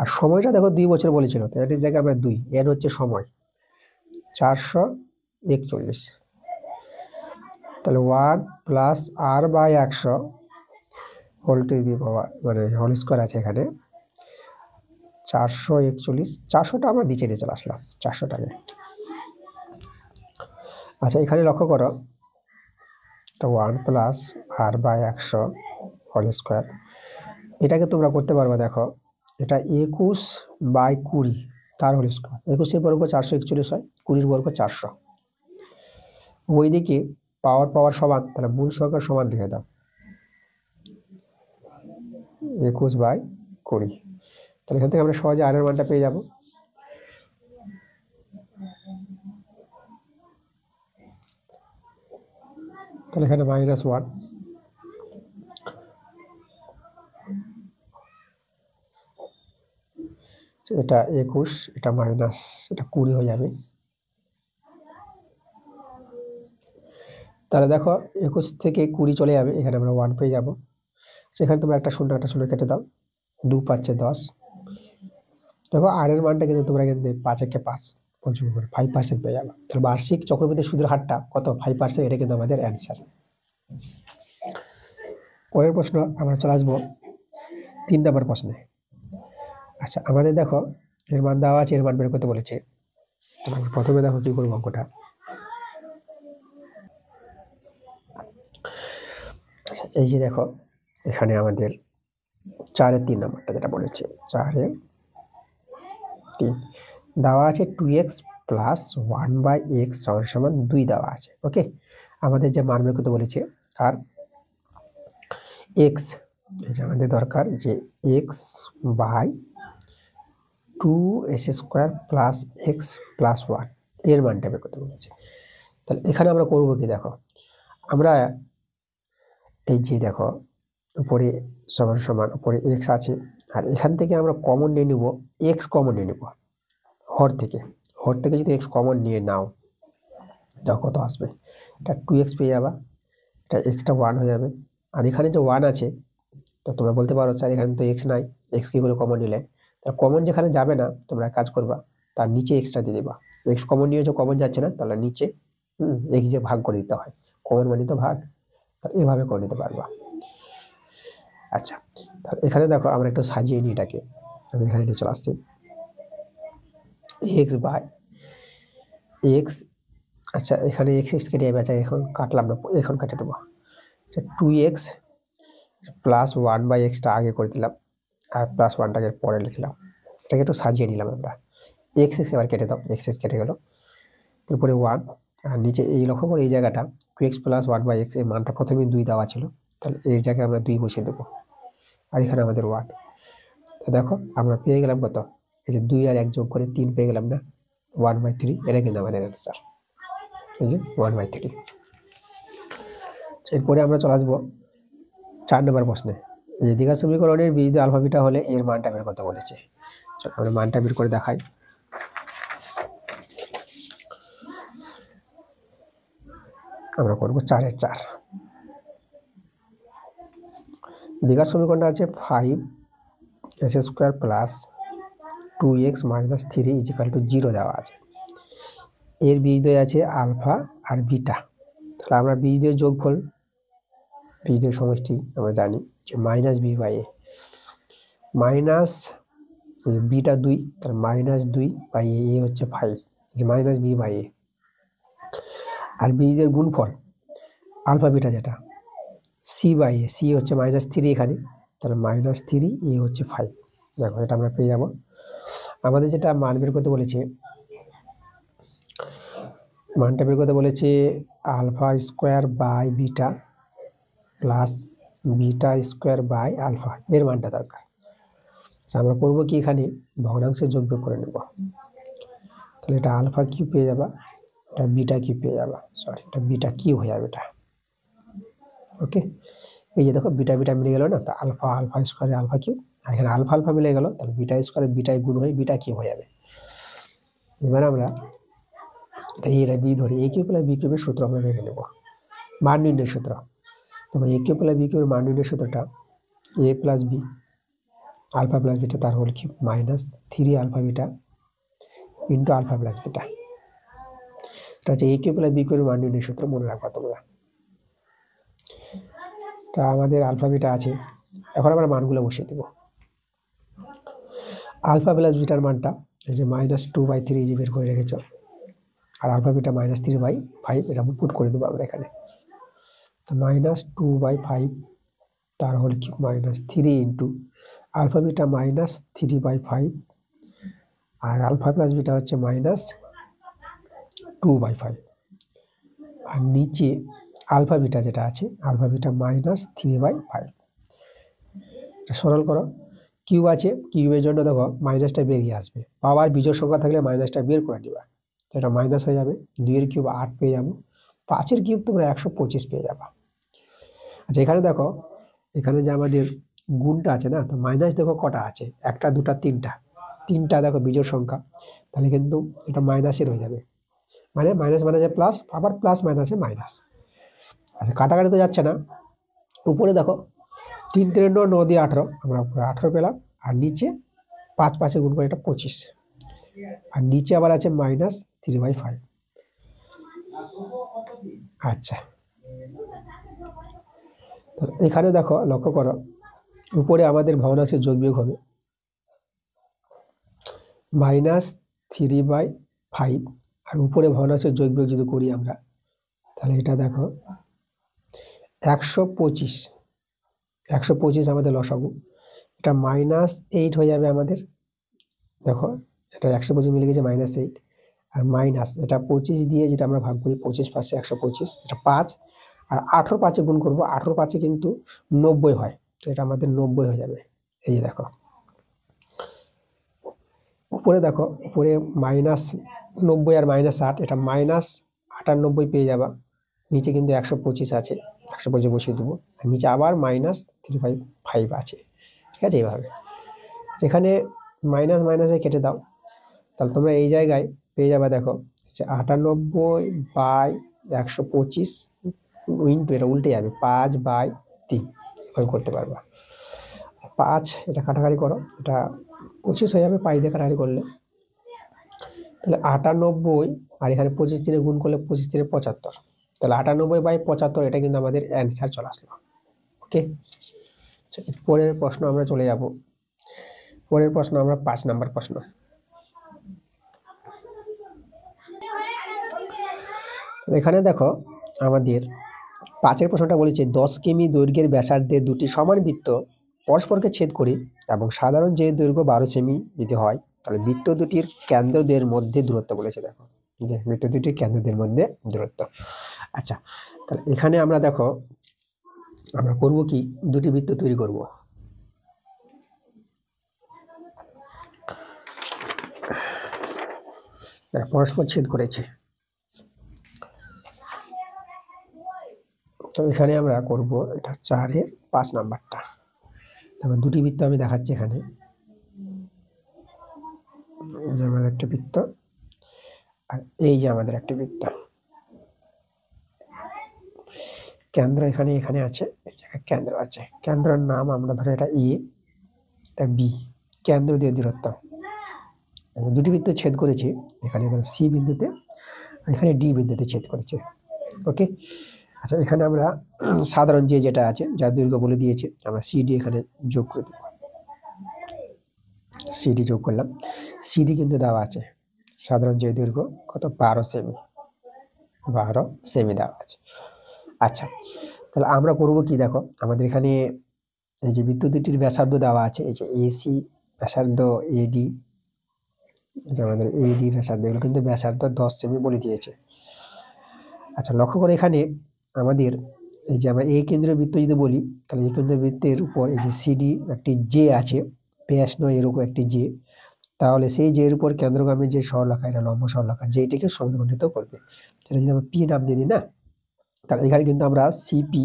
আর সময়টা দেখো 2 বছর বলেছিল, তো এর জায়গায় আমরা 2, এর হচ্ছে সময় 441। তাহলে 1 plus R by 100 whole to the power, মানে হোল স্কোয়ার আছে এখানে 441। 400টা আমরা নিচে নিয়ে চলে আসলাম 400টাকে। আচ্ছা এখানে লক্ষ্য করো, তো 1 plus R by 100 whole square, এটাকে তোমরা করতে পারবে। দেখো এটা 21/20 তার হোল স্কোয়ার। 21-এর বর্গ 441 হয়, 20-এর বর্গ 400। ওইদিকে পাওয়ার সমান, তাহলে মূল সংখ্যা সমান লিখে দাও 21/20। তাহলে এখান থেকে আমরা সহজে আর এর মানটা পেয়ে যাব। তাহলে এখানে -1, এটা 21, এটা মাইনাস, এটা 20 হয়ে যাবে। তাহলে দেখো 21 থেকে 20 চলে যাবে, এখানে আমরা 1 পেয়ে যাব। সেখানে তোমরা একটা শূন্য কেটে দাও, 2 5 10। দেখো আর এর মানটা কিন্তু তোমরা কিন্তু 5 5% পেয়ে যাবে। তাহলে বার্ষিক চক্রবৃদ্ধি সুদের হারটা কত 5%, এটা কিন্তু আমাদের অ্যান্সার। পরের প্রশ্ন আমরা চলে আসবো 3 নম্বর প্রশ্নে। আচ্ছা আমাদের দেখো এর মান দেওয়া আছে, এর মান বের করতে বলেছে। প্রথমে দেখো কি করবো অঙ্কটা। আচ্ছা এই যে দেখো এখানে আমাদের 4-এর 3 নম্বরটা যেটা বলেছে, 4-এর 3 দেওয়া আছে 2x প্লাস 1/x সমান 2 দেওয়া আছে। ওকে, আমাদের যে মান বের করতে বলেছে আর x, এই যে আমাদের দরকার যে x by 2s² plus x plus 1 এর মানটা বের করতে বলেছে। তাহলে এখানে আমরা করবো কি, দেখো আমরা এই যে দেখো উপরে সমান উপরে x আছে, আর এখান থেকে আমরা কমন নিয়ে নিব, x কমন নিয়ে নিব হর থেকে যদি x কমন নিয়ে নাও, যা কত আসবে, এটা 2x পেয়ে যাবা, এটা এক্সটা 1 হয়ে যাবে। আর এখানে যে 1 আছে, তো তোমরা বলতে পারো স্যার এখানে তো x নাই, x কি করে কমন নিলেন? তাহলে কমন যেখানে যাবে না, তোমরা কাজ করবা তার নিচে এক্সট্রা দিয়ে দিবা। x কমন নিয়েছো, কমন যাচ্ছে না, তাহলে নিচে x যে ভাগ করে দিতে হয়, কমন মানে তো ভাগ, তাহলে এভাবে করে নিতে পারবা। আচ্ছা তাহলে এখানে দেখো আমরা একটু সাজিয়ে নিই এটাকে, আমি এখানে নিয়ে চলে আসছি x বাই x। আচ্ছা এখানে x কেটে যাবে, আচ্ছা এখন কাটলাম না, এখন কেটে দেবো। আচ্ছা 2x প্লাস 1/xটা আগে করে দিলাম, আর প্লাস 1টাকে পরে লিখলাম, এটাকে একটু সাজিয়ে নিলাম আমরা। x এবার কেটে দাও, x কেটে গেল, তারপরে 1, আর নিচে এই লক্ষ্য করে এই জায়গাটা 2x প্লাস 1/x এর মানটা প্রথমে 2 দেওয়া ছিল, তাহলে এই জায়গায় আমরা 2 বসিয়ে দেবো, আর এখানে আমাদের 1। তো দেখো আমরা পেয়ে গেলাম কত, এই যে 2 আর 1 যোগ করে 3 পেয়ে গেলাম না, 1/3। এটা কিন্তু আমাদের অ্যান্সার, এই যে 1/3। এরপরে আমরা চলে আসবো 4 নম্বর প্রশ্নে। এই যে দ্বিঘাত সমীকরণের বীজ আলফা বিটা হলে এর মানটা বের করতে বলেছে। চলো আমরা মানটা বের করে দেখাই। আমরা করবো 4-এর 4। দ্বিঘাত সমীকরণটা আছে 5s² প্লাস 2x মাইনাস 3 = 0 দেওয়া আছে। এর বীজদ্বয় আছে আলফা আর বিটা। তাহলে আমরা বীজদ্বয়ের যোগফল, বীজদ্বয়ের সমষ্টি আমরা জানি যে -b/a, মাইনাস বিটা 2 তাহলে -2 বাই এ হচ্ছে 5, যে মাইনাস বি বাই এ। আর বীজের গুণফল আলফা বিটা যেটা সি বাই এ, সি হচ্ছে -3 এখানে, তাহলে -3 এ হচ্ছে 5। দেখো এটা আমরা পেয়ে যাব। আমাদের যেটা মান বের করতে বলেছে, মানটা বের করতে বলেছে alpha square by beta plus beta square by alpha, এর মানটা দরকার। আমরা করবো কি, এখানে ভগ্নাংশের যোগবিয়োগ করে নেব। তাহলে এটা আলফা কিউ পেয়ে যাবা, এটা বিটা কিউ পেয়ে যাবা, সরি এটা বিটা কিউ হয়ে যাবে এটা। ওকে, এই যে দেখো বিটা বিটা মিলে গেল না, তা আলফা আলফা স্কোয়ারে আলফা কিউ, আর এখানে আলফা আলফা মিলে গেল, তাহলে বিটা স্কোয়ারে বিটাই গুণ হয়ে বিটা কিউ হয়ে যাবে। এবার আমরা এটা বি ধরি, এ কিউ প্লাস বি কিউবের সূত্র আমরা রেখে নেব, মান নির্ণয়ের সূত্র। তবে এ কিউ প্লাস বি কিউবের মান নির্ণয়ের সূত্রটা A plus B alpha plus beta তার whole cube -3 alpha beta into alpha plus beta. এটা হচ্ছে এ কিউ প্লাস বি কিউবের মান নির্ণয়ের সূত্র, মনে রাখবা তোমরা। তা আমাদের আলফা বিটা আছে, এখন আমরা মানগুলো বসিয়ে দেব। আলফা প্লাস বিটার মানটা এই যে -2/3 যে বের করে রেখেছ, আর আলফা বিটা -3/5, এটা পুট করে দেবো আমরা এখানে। তো -2/5 তার whole cube -3 into alpha beta -3/5, আর আলফা প্লাস বিটা হচ্ছে -2/5, আর নিচে আলফা বিটা যেটা আছে, আলফা বিটা -3/5। সরল করো, কিউব আছে, কিউবের জন্য দেখো মাইনাসটা বেরিয়ে আসবে, আবার বিজোড় সংখ্যা থাকলে মাইনাসটা বের করে দিবা, এটা মাইনাস হয়ে যাবে। 2 এর কিউব 8 পেয়ে যাবো, 5 এর কিউব তোমরা 125 পেয়ে যাবা। আচ্ছা এখানে দেখো, এখানে যে আমাদের গুণটা আছে না, তো মাইনাস দেখো কটা আছে, 1টা 2টা 3টা দেখো বিজোড় সংখ্যা, তাহলে কিন্তু এটা মাইনাসের হয়ে যাবে, মানে মাইনাস মাইনাসে প্লাস, আবার প্লাস মাইনাসে মাইনাস। আচ্ছা কাটাকাটি তো যাচ্ছে না, উপরে দেখো 3 3 9 দিয়ে 18, আমরা উপরে 18 পেলাম, আর নিচে 5 5 গুণ করে এটা 25, আর নিচে আবার আছে -3/5। আচ্ছা এখানে দেখো লক্ষ্য করো, উপরে আমাদের ভগ্নাংশের যোগবিয়োগ হবে -3/5, আর উপরে ভগ্নাংশের যোগবিয়োগ যদি করি আমরা, তাহলে এটা দেখো 125 আমাদের লসাগু, এটা -8 হয়ে যাবে আমাদের। দেখো এটা 125 মিলে গেছে -8, আর মাইনাস এটা 25 দিয়ে যেটা আমরা ভাগ করি, 25 5 125, এটা 5, আর 18 5 গুণ করবো, 18 5 কিন্তু 90 হয়, তো এটা আমাদের 90 হয়ে যাবে। এই যে দেখো উপরে দেখো, উপরে -90 আর -8, এটা -98 পেয়ে যাবা, নিচে কিন্তু 125 আছে, 125 বসিয়ে দেবো, আর নিচে আবার -3/5 আছে, ঠিক আছে। এইভাবে যেখানে মাইনাস মাইনাসে কেটে দাও, তাহলে তোমরা এই জায়গায় পেয়ে যাবে, দেখো যে 98/125 ইন্টু, এটা উল্টে যাবে 5/3, এভাবে করতে পারবা। 5 এটা কাটাকাটি করো, এটা 25 হয়ে যাবে 5 দিয়ে কাটাকাটি করলে, তাহলে 98, আর এখানে 25 দিনে গুণ করলে 25 দিনে 75, তাহলে 98/75, এটা কিন্তু আমাদের অ্যান্সার চলে আসলো। ওকে, পরের প্রশ্ন আমরা চলে যাব। পরের প্রশ্ন আমরা 5 নাম্বার প্রশ্ন। এখানে দেখো আমাদের 5-এর প্রশ্নটা বলেছে 10 কিমি দৈর্ঘ্যের ব্যাসার্ধের দুটি সমান বৃত্ত পরস্পরকে ছেদ করে এবং সাধারণ যে দৈর্ঘ্য 12 সেমি যদি হয়, তাহলে বৃত্ত দুটির কেন্দ্রদের মধ্যে দূরত্ব বলেছে। দেখো যে বৃত্ত দুটির কেন্দ্রদের মধ্যে দূরত্ব। আচ্ছা তাহলে এখানে আমরা দেখো আমরা করব কি, দুটি বৃত্ত তৈরি করব। পরস্পর ছেদ করেছে, তো এখানে আমরা করব এটা 4-এর 5 নাম্বারটা। তারপর দুটি বৃত্ত আমি দেখাচ্ছি এখানে, এই যে আমাদের একটা বৃত্ত, আর এই যে আমাদের একটা বৃত্ত, কেন্দ্র এখানে এখানে আছে, এই জায়গায় কেন্দ্র আছে, কেন্দ্রের নাম আমরা ধরে এটা এ, এটা বি, কেন্দ্র দিয়ে দূরত্ব। দুটি বৃত্ত ছেদ করেছে, এখানে ধরো সি বিন্দুতে, এখানে ডি বিন্দুতে ছেদ করেছে। ওকে, আচ্ছা এখানে আমরা সাধারণ যে যেটা আছে, যার দৈর্ঘ্য বলে দিয়েছে, আমরা সিডি এখানে যোগ করে দেব। সিডি যোগ করলাম, সিডি কিন্তু দেওয়া আছে সাধারণ যে দৈর্ঘ্য কত 12 সেমি, 12 সেমি দেওয়া আছে। আচ্ছা, তাহলে আমরা করব কি, দেখো আমাদের এখানে এই যে বিদ্যুৎটির ব্যাসার্ধ দেওয়া আছে, এই যে এসি ব্যাসার্ধ, এডি, এই যে আমাদের এডি ব্যাসার্ধ, এগুলো কিন্তু ব্যাসার্ধ 10 সেমি বলে দিয়েছে। আচ্ছা, লক্ষ্য করে এখানে আমাদের এই যে আমরা এই কেন্দ্রীয় বৃত্ত যদি বলি, তাহলে এই কেন্দ্রীয় বৃত্তের উপর এই যে সিডি একটি জে আছে, ব্যাস নয় এর উপর একটি জে, তাহলে সেই জে এর উপর কেন্দ্রগামী যে সরলরেখা, এটা লম্ব সরলরেখা, যেটিকে সমদ্বিখণ্ডিত করবে। এটা যদি আমরা পি নাম দিয়ে দিই না, তাহলে এখানে কিন্তু আমরা সিপি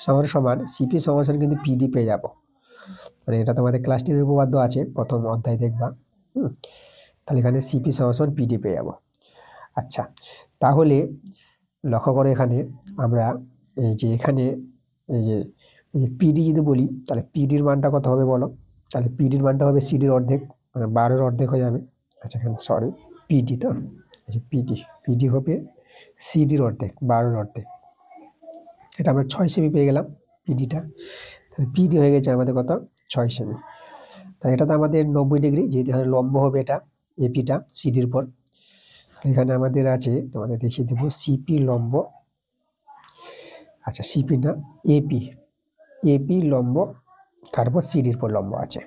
সমান সিপি সমান কিন্তু পিডি পেয়ে যাব। মানে এটা তোমাদের ক্লাস 10 উপপাদ্য আছে, প্রথম অধ্যায় দেখবা। তাহলে এখানে সিপি সমান পিডি পেয়ে যাব। আচ্ছা, তাহলে লক্ষ্য করে এখানে আমরা এই যে এখানে এই যে পিডি যদি বলি, তাহলে পিডির মানটা কত হবে বলো? তাহলে পিডির মানটা হবে সিডির অর্ধেক, মানে 12-এর অর্ধেক হয়ে যাবে। আচ্ছা, এখানে সরি পিডি, তো এই যে পিডি হবে সিডির অর্ধেক, 12-এর অর্ধেক। এটা আমরা 6 সেমি পেয়ে গেলাম পিডিটা। তাহলে পিডি হয়ে গেছে আমাদের কত? 6 সেমি। তাহলে এটা তো আমাদের 90 ডিগ্রি, যেহেতু এখানে লম্ব হবে এটা এপিটা সিডির পর। তাহলে এখানে আমাদের আছে, তোমাদের দেখিয়ে দেবো, সিপি লম্ব, আচ্ছা সিপি না এপি লম্ব, তারপর সিডির পর লম্ব আছে।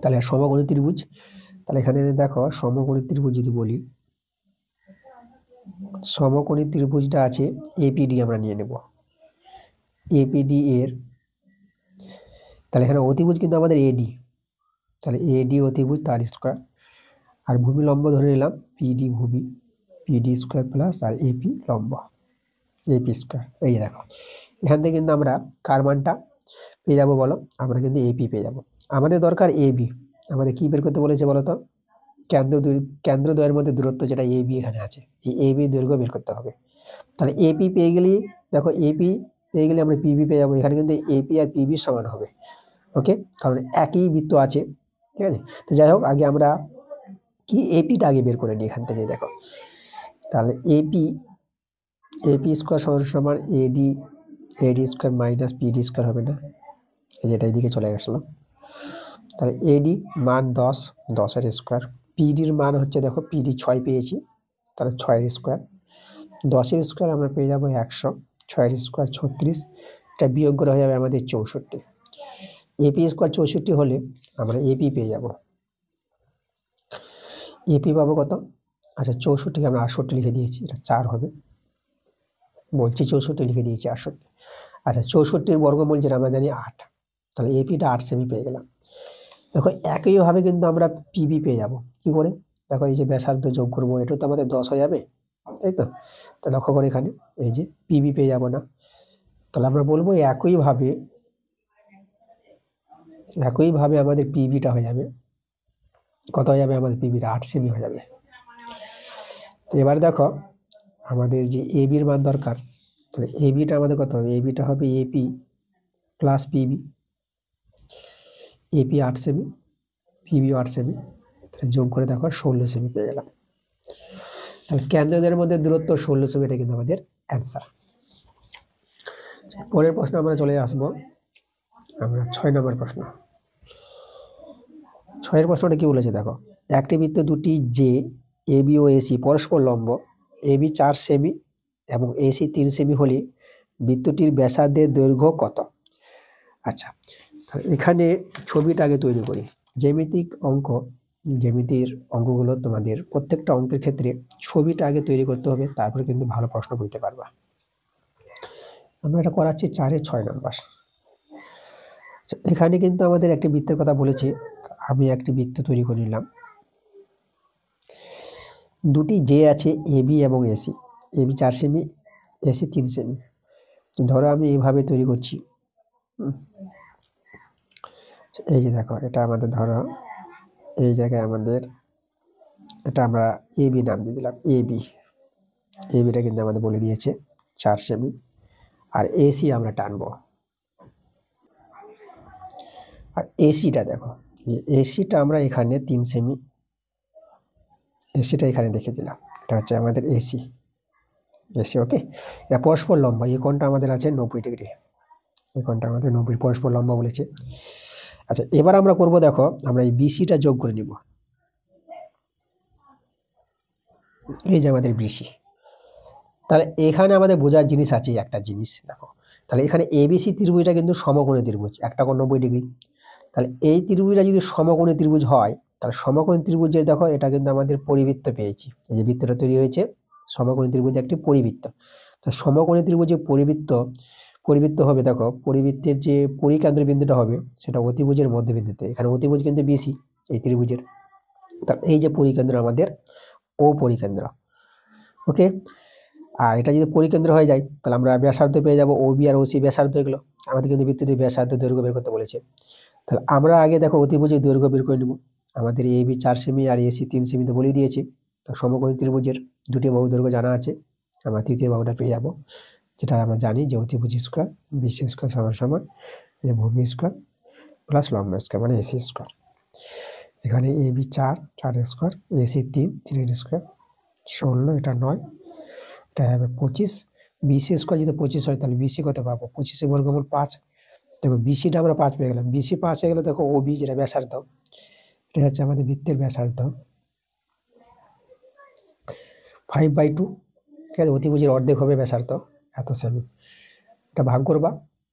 তাহলে সমকোণী ত্রিভুজ, তাহলে এখানে দেখো সমকোণী ত্রিভুজ যদি বলি, সমকোণী ত্রিভুজটা আছে এপিডি, আমরা নিয়ে নেব এপিডি এর, তাহলে এখানে অতিভুজ কিন্তু আমাদের এডি, তাহলে এডি অতিভুজ তার স্কোয়ার, আর ভূমি লম্ব ধরে নিলাম পিডি ভূমি, পিডি স্কোয়ার প্লাস আর এপি লম্ব, এপি স্কোয়ার। এই যে দেখো এখান থেকে কিন্তু আমরা কার মানটা পেয়ে যাবো বলো? আমরা কিন্তু এপি পেয়ে যাব। আমাদের দরকার এবি, আমাদের কি বের করতে বলেছে বলো তো? কেন্দ্রদ্বয়ের মধ্যে দূরত্ব যেটা এবি এখানে আছে, এই এবি দৈর্ঘ্য বের করতে হবে। তাহলে এপি পেয়ে গেলে, দেখো এপি পেয়ে গেলে আমরা পিবি পেয়ে যাবো। এখানে কিন্তু এপি আর পিবি সমান হবে, ওকে, কারণ একই বৃত্ত আছে, ঠিক আছে। তো যাই হোক, আগে আমরা কি এপিটা আগে বের করে নিই এখান থেকে। দেখো তাহলে এপি স্কোয়ার সমান এডি স্কোয়ার মাইনাস পিডি স্কোয়ার হবে না, যেটা এইদিকে চলে গেছিলো। তাহলে এডি মান 10, 10-এর স্কোয়ার, পিডির মান হচ্ছে, দেখো পিডি 6 পেয়েছি, তাহলে 6-এর স্কোয়ার, 10-এর স্কোয়ার আমরা পেয়ে যাবো 100, 6-এর স্কোয়ার 36, এটা বিয়োগ করে হয়ে যাবে আমাদের 64। এপি স্কোয়ার 64 হলে আমরা এপি পেয়ে যাব। এপি পাবো কত? আচ্ছা 64কে আমরা 68 লিখে দিয়েছি, এটা 4 হবে, বলছি 64 লিখে দিয়েছি 68। আচ্ছা 64-এর বর্গমূল যেটা আমরা জানি 8, তাহলে এপিটা 8 সেমি পেয়ে গেলাম। দেখো একইভাবে কিন্তু আমরা পিবি পেয়ে যাব। কি করে? দেখো এই যে ব্যাসার্ধ যোগ করবো, এটা তো আমাদের 10 হয়ে যাবে, তাই তো? তা লক্ষ্য করে এখানে এই যে পিবি পেয়ে যাব না, তাহলে আমরা বলবো একইভাবে আমাদের পিবিটা হয়ে যাবে, কত হয়ে যাবে আমাদের পিবিটা? 8 সেমি হয়ে যাবে। তো এবার দেখো আমাদের যে এবির মান দরকার, তাহলে এবিটা আমাদের কত হবে? এবিটা হবে এপি প্লাস পিবি, এপি 8 সেমি, পিবি 8 সেমি, তাহলে যোগ করে দেখো 16 সেমি পেয়ে গেলাম। তাহলে কেন্দ্রদের মধ্যে দূরত্ব 16 সেমি, এটা কিন্তু আমাদের অ্যান্সার। পরের প্রশ্ন আমরা চলে আসবো, আমরা 6 নম্বর প্রশ্ন। 6-এর প্রশ্নটা কি বলেছে দেখো, একটি বৃত্ত দুটি যে এবি ও এসি পরস্পর লম্ব, এবি 4 সেমি এবং এসি 3 সেমি হলে বৃত্তটির ব্যাসার্ধের দৈর্ঘ্য কত? আচ্ছা, তাহলে এখানে ছবিটা আগে তৈরি করি। জ্যামিতির অঙ্কগুলো তোমাদের প্রত্যেকটা অঙ্কের ক্ষেত্রে ছবিটা আগে তৈরি করতে হবে, তারপরে কিন্তু ভালো প্রশ্ন করতে পারবা। আমরা এটা করাচ্ছি 4-এর 6 নম্বর। এখানে কিন্তু আমাদের একটি বৃত্তের কথা বলেছে, আমি একটি বৃত্ত তৈরি করে নিলাম। দুটি যে আছে এবি এবং এসি, এবি 4 সেমি, এসি 3 সেমি। ধরো আমি এইভাবে তৈরি করছি, এই যে দেখো এটা আমাদের, ধরো এই জায়গায় আমাদের এটা আমরা এবি নাম দিয়ে দিলাম, এবিটা কিন্তু আমাদের বলে দিয়েছে 4 সেমি, আর এসি আমরা টানবো। আর এসিটা দেখো, এসিটা আমরা এখানে 3 সেমি, এসিটা এখানে দেখে দিলাম, এটা হচ্ছে আমাদের এসি। ওকে, এটা পরস্পর লম্বা, এই কোণটা আমাদের আছে 90 ডিগ্রি, এই কোণটা আমাদের 90 পরস্পর লম্বা বলেছে। আচ্ছা, এবার আমরা করব, দেখো আমরা এই বিসিটা যোগ করে নিব। এই যে আমাদের বিসি, তাহলে এখানে আমাদের বোঝার জিনিস আছে একটা জিনিস, দেখো তাহলে এখানে এবিসি ত্রিভুজটা কিন্তু সমকোণী ত্রিভুজ, একটা কোণ 90 ডিগ্রি। তাহলে এই ত্রিভুজটা যদি সমকোণী ত্রিভুজ হয়, তাহলে সমকোণী ত্রিভুজের দেখো এটা কিন্তু আমাদের পরিবৃত্ত পেয়েছি। এই যে বৃত্তটা তৈরি হয়েছে, সমকোণী ত্রিভুজের একটি পরিবৃত্ত। তো সমকোণী ত্রিভুজের পরিবৃত্ত হবে, দেখো পরিবৃত্তের যে পরিকেন্দ্র বিন্দুটা হবে সেটা অতিভুজের মধ্যবিন্দুতে। এখানে অতিভুজ কিন্তু বিসি এই ত্রিভুজের, তা এই যে পরিকেন্দ্র আমাদের ও পরিকেন্দ্র। ওকে, আর এটা যদি পরিকেন্দ্র হয়ে যায় তাহলে আমরা ব্যাসার্ধ পেয়ে যাবো, ওবি আর ওসি ব্যাসার্ধ। এগুলো আমাদের কিন্তু বৃত্তটির ব্যাসার্ধ দৈর্ঘ্য বের করতে বলেছে। তাহলে আমরা আগে দেখো অতিভুজের দৈর্ঘ্য বের করে নেব। আমাদের এবি 4 সেমি আর এসি 3 সেমি তো বলেই দিয়েছি। তো সমকোণী ত্রিভুজের দুটি বাহু দৈর্ঘ্য জানা আছে, আমরা তৃতীয় বাহুটা পেয়ে যাব, যেটা আমরা জানি যে অতিভুজ স্কোয়ার বিসি স্কোয়ার সমান সমান ভূমি স্কোয়ার প্লাস লম্ব স্কোয়ার মানে এসি স্কোয়ার। এখানে এবি 4 স্কোয়ার, এসি 3 স্কোয়ার 16, এটা 9, এটা হবে 25। বিসি স্কোয়ার যদি 25 হয় তাহলে বিসি কত পাবো, 25 বর্গমূল 5। দেখো বিসিটা আমরা 5 পেয়ে গেলাম, বিসি 5 হয়ে গেলে দেখো ওবি যেটা ব্যাসার্ধ, এটা হচ্ছে আমাদের বৃত্তের ব্যাসার্ধ 5/2। ঠিক আছে, অতিভুজের অর্ধেক হবে ব্যাসার্ধ এত সেমি। এটা ভাগ করবা,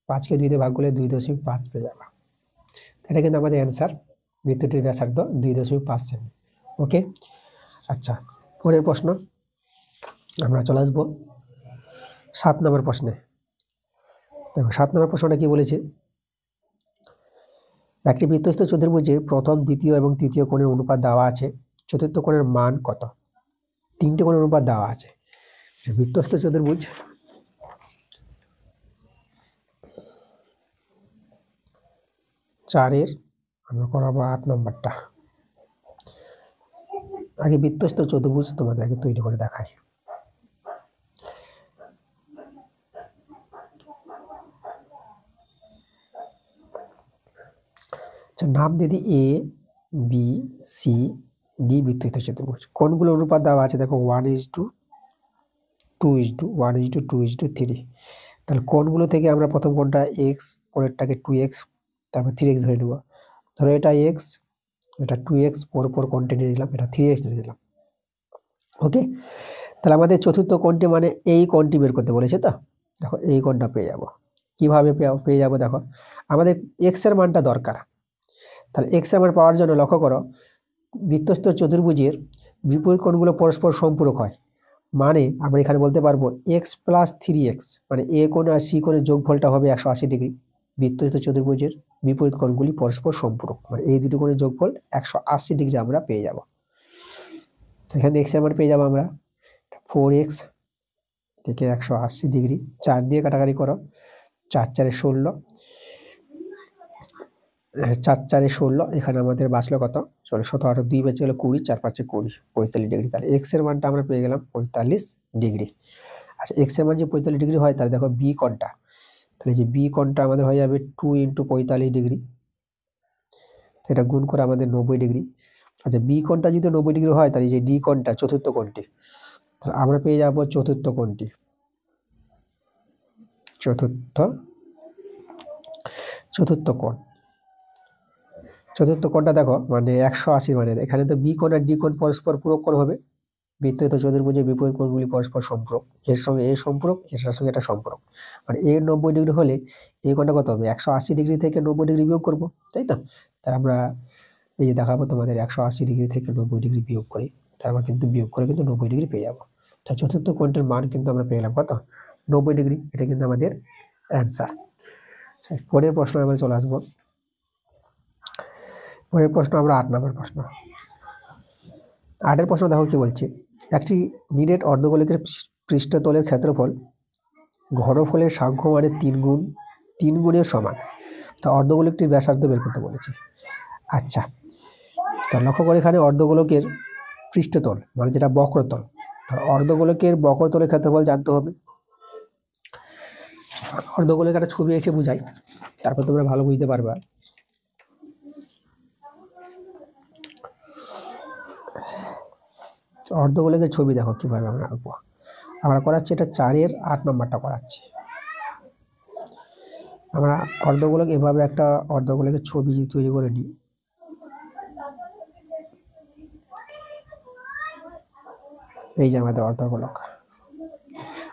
5কে 2 দিয়ে ভাগ করলে 2.5 পেয়ে যাবা। এটা কিন্তু আমাদের অ্যান্সার, বৃত্তটির ব্যাসার্ধ 2.5 সেমি। ওকে, আচ্ছা পরের প্রশ্ন আমরা চলে আসবো 7 নম্বর প্রশ্নে। দেখো 7 নম্বর প্রশ্নটা কি বলেছে, একটি বৃত্তস্থ চতুর্ভুজের প্রথম, দ্বিতীয় এবং তৃতীয় কোণের অনুপাত দেওয়া আছে, চতুর্থ কোণের মান কত? 3টে কোণের অনুপাত দেওয়া আছে। বৃত্তস্থ চতুর্ভুজ 4-এর আমরা করাবো 8 নম্বরটা। আগে বৃত্তস্থ চতুর্ভুজ তোমাদের আগে তৈরি করে দেখায়। আচ্ছা, নাম দিদি এ বি সি ডি বৃত্তস্থ চতুর্ভুজ। কোণগুলো অনুপাত দেওয়া আছে, দেখো 1:2:1:2:3। তাহলে কোণগুলো থেকে আমরা প্রথম কোণটা এক্স, পরেরটাকে 2x, তারপর 3x ধরে নেব। ধরো এটা এক্স, এটা 2x, পর কোণটা নিয়ে নিলাম, এটা 3x নিয়ে নিলাম। ওকে, তাহলে আমাদের চতুর্থ কোণটি মানে এই কোণটি বের করতে বলেছে। তো দেখো এই কোণটা পেয়ে যাব, কিভাবে পেয়ে যাব, দেখো আমাদের এক্স এর মানটা দরকার। তাহলে এক্স এর মান পাওয়ার জন্য লক্ষ্য করো, বৃত্তস্থ চতুর্ভুজের বিপরীত কোণগুলো পরস্পর সম্পূরক হয়। মানে আমরা এখানে বলতে পারবো এক্স প্লাস 3x, মানে এ কোণ আর সি কোণের যোগফলটা হবে 180 ডিগ্রি। বৃত্তস্থ চতুর্ভুজের বিপরীত কোণগুলি পরস্পর সম্পূরক, মানে এই দুটি কোণের যোগফল 180 ডিগ্রি আমরা পেয়ে যাব। এখানে এক্স এর মান পেয়ে যাবো আমরা 4x থেকে 180 ডিগ্রি, 4 দিয়ে কাটাকাটি করো, 4×4=16, 4×4=16। এখানে আমাদের বাঁচলো কত, 17 2 বেঁচে গেলো 20, 4×5=20, 45 ডিগ্রি। তাহলে এক্স এর মানটা আমরা পেয়ে গেলাম 45 ডিগ্রি। আচ্ছা, এক্স এর মান যে 45 ডিগ্রি হয়, তাহলে দেখো বি কোণটা, তাহলে যে বি কোণটা আমাদের হয়ে যাবে 2 × 45 ডিগ্রি, এটা গুণ করে আমাদের 90 ডিগ্রি। আচ্ছা, বি কোণটা যদি 90 ডিগ্রি হয়, তাহলে যে ডি কোণটা চতুর্থ কোণটি, তাহলে আমরা পেয়ে যাবো চতুর্থ কোণটি, চতুর্থ কোণটা দেখো মানে 180, মানে এখানে তো বি কোণ আর ডি কোণ পরস্পর পূরক কোণ হবে। বৃত্তস্থ চতুর্ভুজের বিপরীত কোণগুলি পরস্পর সম্পূরক, এর সঙ্গে এ সম্পূরক, এটার সঙ্গে এটা সম্পূরক। মানে এর 90 ডিগ্রি হলে এই কোণটা কত হবে, 180 ডিগ্রি থেকে 90 ডিগ্রি বিয়োগ করবো, তাই তো? তাই আমরা এই যে দেখাবো তোমাদের 180 ডিগ্রি থেকে 90 ডিগ্রি বিয়োগ করি, তার আমরা কিন্তু বিয়োগ করে কিন্তু 90 ডিগ্রি পেয়ে যাবো। তা চতুর্থ কোণটির মান কিন্তু আমরা পেয়ে গেলাম কত, 90 ডিগ্রি। এটা কিন্তু আমাদের অ্যান্সার। আচ্ছা, পরের প্রশ্ন আমরা চলে আসবো। পরের প্রশ্ন আমরা 8 নম্বর প্রশ্ন। 8-এর প্রশ্ন দেখো কি বলছে, একটি নিরেট অর্ধগোলকের পৃষ্ঠতলের ক্ষেত্রফল ঘনফলের সাংখ্য মানে 3 গুণের সমান। তা অর্ধগোলকটির ব্যাসার্ধ বের করতে বলেছে। আচ্ছা, তা লক্ষ্য করে এখানে অর্ধগোলকের পৃষ্ঠতল মানে যেটা বক্রতল, তার অর্ধগোলকের বক্রতলের ক্ষেত্রফল জানতে হবে। অর্ধগোলকের একটা ছবি এঁকে বুঝাই, তারপর তোমরা ভালো বুঝতে পারবা। অর্ধগোলকের ছবি দেখো কিভাবে আমরা আঁকবো। আমরা করাচ্ছি এটা 4-এর 8 নম্বরটা করাচ্ছি। আমরা অর্ধগোলক এভাবে একটা অর্ধগোলকের ছবি তৈরি করে নিই। এই যে আমাদের অর্ধগোলক।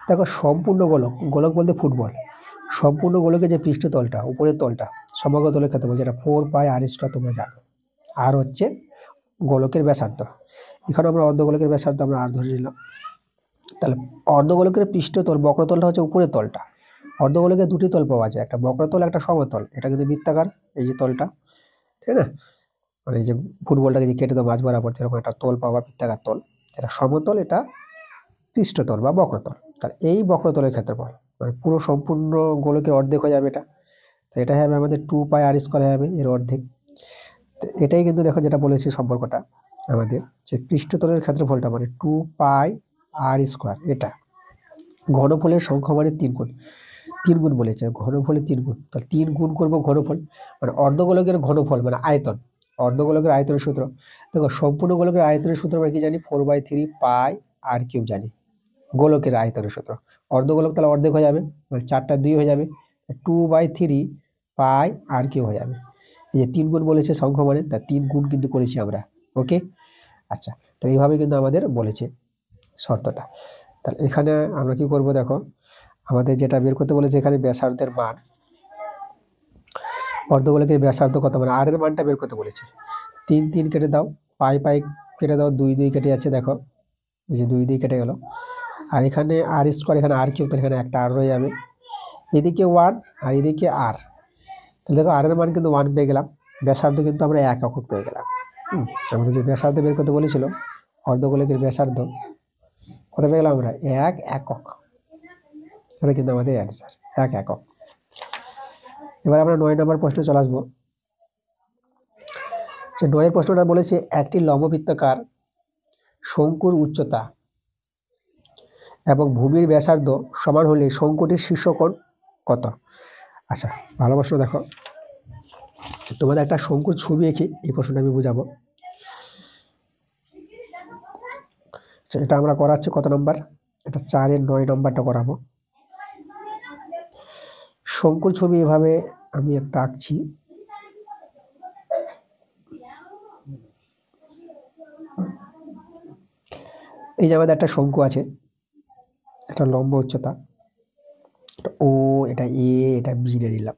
দেখো সম্পূর্ণ গোলক, গোলক বলতে ফুটবল, সম্পূর্ণ গোলকের যে পৃষ্ঠতলটা উপরের তলটা সমগ্র তলের ক্ষেত্রফল যেটা 4πr² তোমরা জানো। আর হচ্ছে গোলকের ব্যাসার্ধ। এখানে আমরা অর্ধগোলকের ব্যাসার্ধ আমরা আর ধরে নিলাম। তাহলে অর্ধগোলকের পৃষ্ঠতল বক্রতলটা হচ্ছে উপরের তলটা। অর্ধগোলকের দুটি তল পাওয়া যায়, একটা বক্রতল একটা সমতল। এটা কিন্তু বৃত্তাকার, এই যে তলটা, ঠিক না? মানে এই যে ফুটবলটাকে যে কেটে দাও মাঝ বরাবর যেরকম একটা তল পাওয়া বৃত্তাকার তল, এটা সমতল, এটা পৃষ্ঠতল বা বক্রতল। তাহলে এই বক্রতলের ক্ষেত্রফল মানে পুরো সম্পূর্ণ গোলকের অর্ধেক হয়ে যাবে এটা। তো এটা হবে আমাদের 2πr² হবে এর অর্ধেক। তো এটাই কিন্তু দেখো যেটা বলেছি সম্পর্কটা আমাদের, যে পৃষ্ঠতলের ক্ষেত্রফলটা মানে 2πr², এটা ঘনফলের সংখ্যা মানে 3 গুণ, 3 গুণ বলেছে ঘনফলের 3 গুণ। তাহলে 3 গুণ করবো ঘনফল, মানে অর্ধগোলকের ঘনফল মানে আয়তন, অর্ধগোলকের আয়তনের সূত্র। দেখো সম্পূর্ণ গোলকের আয়তনের সূত্র আমরা কি জানি, 4/3πr³ জানি গোলকের আয়তনের সূত্র। অর্ধগোলক তাহলে অর্ধেক হয়ে যাবে, মানে 4টা 2 হয়ে যাবে, 2/3πr³ হয়ে যাবে। এই যে 3 গুণ বলেছে সংখ্যা মানে, তার 3 গুণ কিন্তু করেছি আমরা। ওকে, আচ্ছা, তাহলে এইভাবে কিন্তু আমাদের বলেছে শর্তটা। তাহলে এখানে আমরা কি করব, দেখো আমাদের যেটা বের করতে বলেছে এখানে ব্যাসার্ধের মান, অর্ধগোলকের ব্যাসার্ধ কত মানে আর এর মানটা বের করতে বলেছে। 3 3 কেটে দাও, পাই পাই কেটে দাও, 2 2 কেটে যাচ্ছে, দেখো এই যে 2 2 কেটে গেল। আর এখানে r², এখানে r³, তাহলে এখানে একটা আর রয়ে যাবে, এদিকে 1 আর এদিকে r। তাহলে দেখো আর এর মান কিন্তু 1 পেয়ে গেলাম, ব্যাসার্ধ কিন্তু আমরা 1 একক পেয়ে গেলাম। আমাদের যে ব্যাসার্ধ বের করতে বলেছিল অর্ধগোলকের ব্যাসার্ধ কত পেয়ে গেলাম আমরা, 1 একক। এটা কিন্তু আমাদের অ্যান্সার, 1 একক। এবার আমরা 9 নম্বর প্রশ্নে চলে আসবো। সে 9 এর প্রশ্নটা বলেছে একটি লম্ববৃত্তাকার শঙ্কুর উচ্চতা এবং ভূমির ব্যাসার্ধ সমান হলে শঙ্কুটির শীর্ষকোণ কত? আচ্ছা, ভালো প্রশ্ন। দেখো তোমাদের একটা শঙ্কুর ছবি এঁকে এই প্রশ্নটা আমি বুঝাবো। আচ্ছা, এটা আমরা করাচ্ছি কত নম্বর, এটা 4 এর 9 নম্বরটা করাবো। শঙ্কুর ছবি এভাবে আমি একটা আঁকছি। এই যে আমাদের একটা শঙ্কু আছে, একটা লম্ব উচ্চতা, ও, এটা এ, এটা বি নিলাম।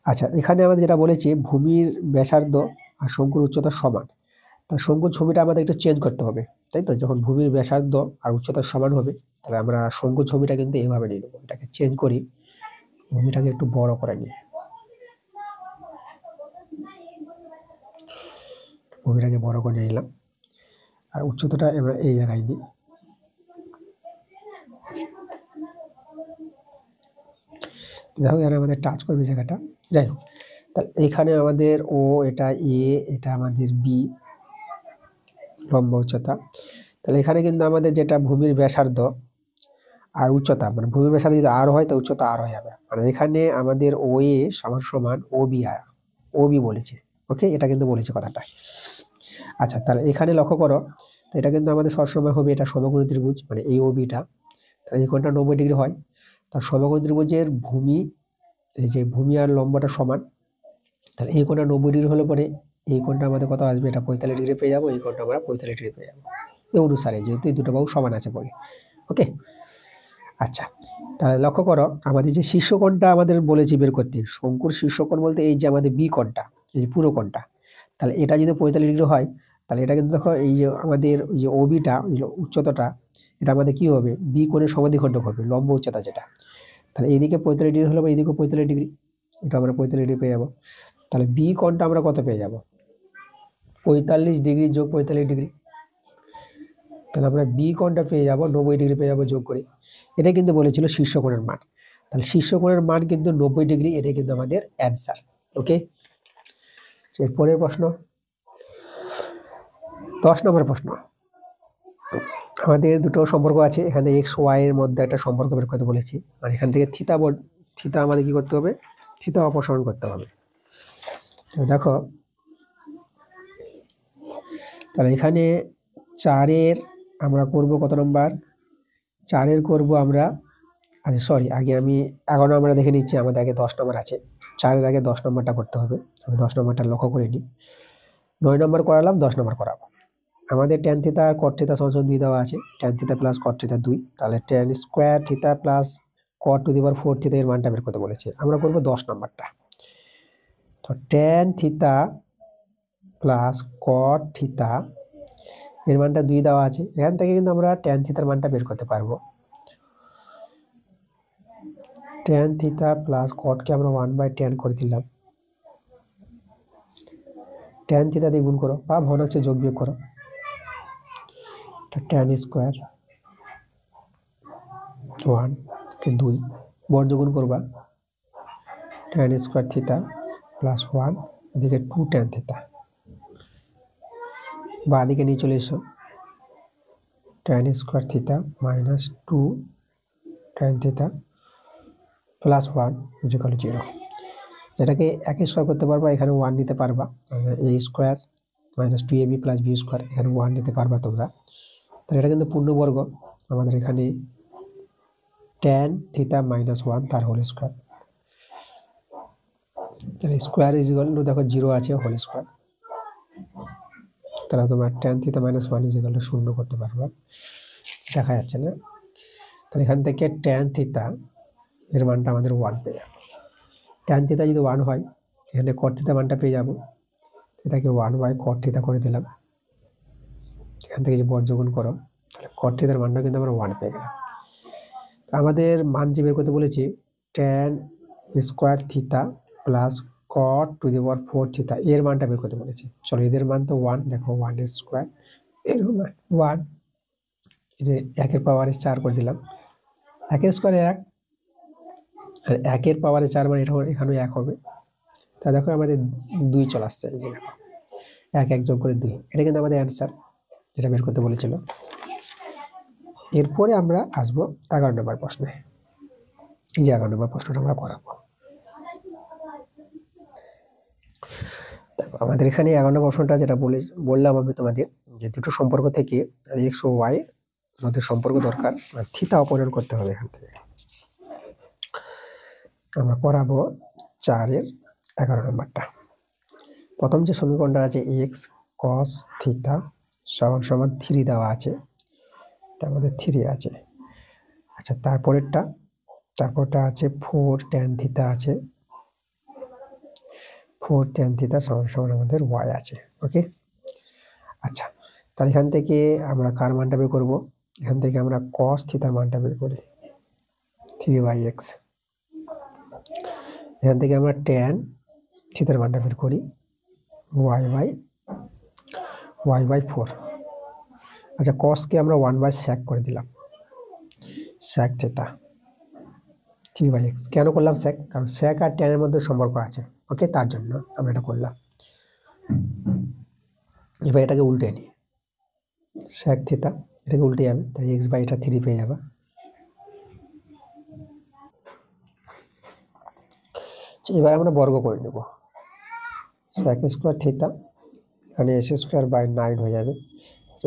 আচ্ছা, এখানে আমাদের যেটা বলেছে ভূমির ব্যাসার্ধ আর শঙ্কুর উচ্চতা সমান, তাহলে শঙ্কুর ছবিটা আমাদের একটু চেঞ্জ করতে হবে, তাই তো? যখন ভূমির ব্যাসার্ধ আর উচ্চতা সমান হবে, তাহলে আমরা শঙ্কুর ছবিটা কিন্তু এইভাবে নিয়ে নেবো। এটাকে চেঞ্জ করি, ভূমিটাকে একটু বড় করে নিই, ভূমিটাকে বড় করে নিলাম, আর উচ্চতাটা আমরা এই জায়গায় নিই। যাই হোক, এখানে আমাদের টাচ করবে জায়গাটা, যাই হোক। তাহলে এখানে আমাদের ও, এটা এ, এটা আমাদের বি, লম্ব উচ্চতা। তাহলে এখানে কিন্তু আমাদের যেটা ভূমির ব্যাসার্ধ আর উচ্চতা, মানে ভূমির ব্যাসার্ধ যদি আর হয় তো উচ্চতা আর হয়ে যাবে, মানে এখানে আমাদের ও এ সমান সমান ও বি, ও বি বলেছে। ওকে, এটা কিন্তু বলেছে কথাটা। আচ্ছা, তাহলে এখানে লক্ষ্য করো, তো এটা কিন্তু আমাদের সবসময় হবে এটা সমকোণী ত্রিভুজ, মানে এই ও বিটা, তাহলে এই কোণটা 90 ডিগ্রি হয়। তার সমকোণী ত্রিভুজের ভূমি, এই যে ভূমি আর লম্বটা সমান, তাহলে এই কোণটা 90 ডিগ্রি হলে পরে এই কোণটা আমাদের কত আসবে, এটা 45 ডিগ্রি পেয়ে যাবো, এই কোণটা আমরা 45 ডিগ্রি পেয়ে যাবো এই অনুসারে, যেহেতু এই দুটো বাহু সমান আছে বলে। ওকে, আচ্ছা, তাহলে লক্ষ্য করো আমাদের যে শীর্ষকোণটা আমাদের বলেছি বের করতে, শঙ্কুর শীর্ষকোণ বলতে এই যে আমাদের বি কোণটা, এই যে পুরো কোণটা, তাহলে এটা যদি 45 ডিগ্রি হয়, তাহলে এটা কিন্তু দেখো এই যে আমাদের ওই যে ওবিটা উচ্চতাটা, এটা আমাদের কি হবে, বি কোণের সমাধিখণ্ডক হবে, লম্ব উচ্চতা যেটা। তাহলে এইদিকে 45 ডিগ্রি হলে এইদিকে 45 ডিগ্রি, এটা আমরা 45 ডিগ্রি পেয়ে যাবো। তাহলে বি কোণটা আমরা কত পেয়ে যাব, 45 ডিগ্রি যোগ 45 ডিগ্রি, তাহলে আমরা বি কোণটা পেয়ে যাব 90 ডিগ্রি পেয়ে যাবো যোগ করে। এটা কিন্তু বলেছিল শীর্ষকোণের মান, তাহলে শীর্ষকোণের মান কিন্তু 90 ডিগ্রি, এটাই কিন্তু আমাদের অ্যান্সার। ওকে, এরপরের প্রশ্ন 10 নম্বর প্রশ্ন। আমাদের দুটো সম্পর্ক আছে, এখানে এক্স ওয়াই এর মধ্যে একটা সম্পর্ক বের করতে বলেছি, আর এখান থেকে থিতা আমাদের কি করতে হবে, থিতা অপসারণ করতে হবে। দেখো তাহলে এখানে 4 এর আমরা করব কত নম্বর, 4 এর করব আমরা আচ্ছা সরি, আগে আমি 11 নম্বরে দেখে নিচ্ছি। আমাদের আগে 10 নম্বর আছে, 4-এর আগে 10 নম্বরটা করতে হবে। আমি 10 নম্বরটা লক্ষ্য করে নিই। 9 নম্বর করালাম, 10 নম্বর করাবো। আমাদের tan থিটা আর cot থিটা সমান 2 দেওয়া আছে। tan theta plus cot theta 2, তাহলে tan square theta plus cot two the power 4 theta এর মানটা বের করতে বলেছে। আমরা করব 10 নম্বরটা। তো tan theta plus cot theta এর মানটা 2 দেওয়া আছে। এখান থেকে কিন্তু আমরা tan থিটার মানটা বের করতে পারবো। tan থিটা প্লাস cotকে আমরা 1/tan করে দিলাম। tan থিটা দিয়ে গুণ করো বা ভগ্নাংশে যোগ বিয়োগ করো। tan স্কোয়ার 1 কে 2 বর্গমূল করবা। tan স্কোয়ার থিটা প্লাস 1 এদিকে 2 tan থিটা, বা দিকে নিয়ে চলে এসো। tan square theta minus 2 tan theta plus 1 equal 0। এটাকে একে স্কোয়ার করতে পারবা, এখানে 1 নিতে পারবা। a square minus 2ab plus b square, এখানে 1 নিতে পারবা তোমরা। তাহলে এটা কিন্তু পূর্ণবর্গ। আমাদের এখানে tan থিটা মাইনাস 1 তার হোল স্কোয়ার, তাহলে স্কোয়ার ইজ ইকুয়াল টু দেখো 0 আছে, হোল স্কোয়ার। তাহলে তোমরা tan theta minus 1 is equal to 0 করতে পারবা। দেখা যাচ্ছে না? তাহলে এখান থেকে tan থিটা এর মানটা আমাদের 1 পেয়ে যাবো। tan থিটা যদি 1 হয়, এখানে cot থিটা মানটা পেয়ে যাবো। এটাকে 1/cot থিটা করে দিলাম। এখান থেকে যে বর্গমূল করো, তাহলে cot থিটার মানটা কিন্তু আমরা 1 পেয়ে গেলাম। আমাদের মান যে বের করতে বলেছি tan square theta plus cot two the power 4 theta এর মানটা বের করতে বলেছি। চলো এদের মান তো 1, দেখো 1 স্কোয়ার এর মান 1, একের পাওয়ারে 4 করে দিলাম। 1 স্কোয়ারে 1 আর 1 পাওয়ারে 4 মানে এটা এখানেও 1 হবে। তা দেখো আমাদের 2 চলে আসছে, এই যে দেখো 1 যোগ করে 2, এটা কিন্তু আমাদের অ্যান্সার যেটা বের করতে বলেছিল। এরপরে আমরা আসবো 11 নম্বর প্রশ্নে। এই যে 11 নম্বর প্রশ্নটা আমরা করাবো। দেখো আমাদের এখানে 11 নম্বর প্রশ্নটা যেটা বললাম আমি তোমাদের, যে দুটো সম্পর্ক থেকে এক্স ও ওয়াই মধ্যে সম্পর্ক দরকার, থিতা অপনয়ন করতে হবে। এখান থেকে আমরা করাবো 4-এর 11 নম্বরটা। প্রথম যে সমীকরণটা আছে এক্স কস থিতা সমান সমান 3 দেওয়া আছে, এটা আমাদের 3 আছে। আচ্ছা তারপরটা আছে 4 tan থিতা আছে, 4 tan থিতা সমান সমান আমাদের y আছে। ওকে, আচ্ছা তাহলে এখান থেকে আমরা কার মানটা বের করবো? এখান থেকে আমরা cos থিতার মানটা বের করি 3/x। এখান থেকে আমরা tan থিতার মানটা বের করি y/4। আচ্ছা cosকে আমরা 1/sec করে দিলাম, sec থিতা 3/x। কেন করলাম sec? কারণ sec আর tan এর মধ্যে সম্পর্ক আছে। ওকে, তার জন্য আমরা এটা করলাম। এবার এটাকে উল্টে নিই, sec থিতা এটাকে উল্টে যাবে, তাই x/এটা 3 পেয়ে যাবে। এবার আমরা বর্গ করে নেব। sec স্কোয়ার থিতা এখানে s²/9 হয়ে যাবে।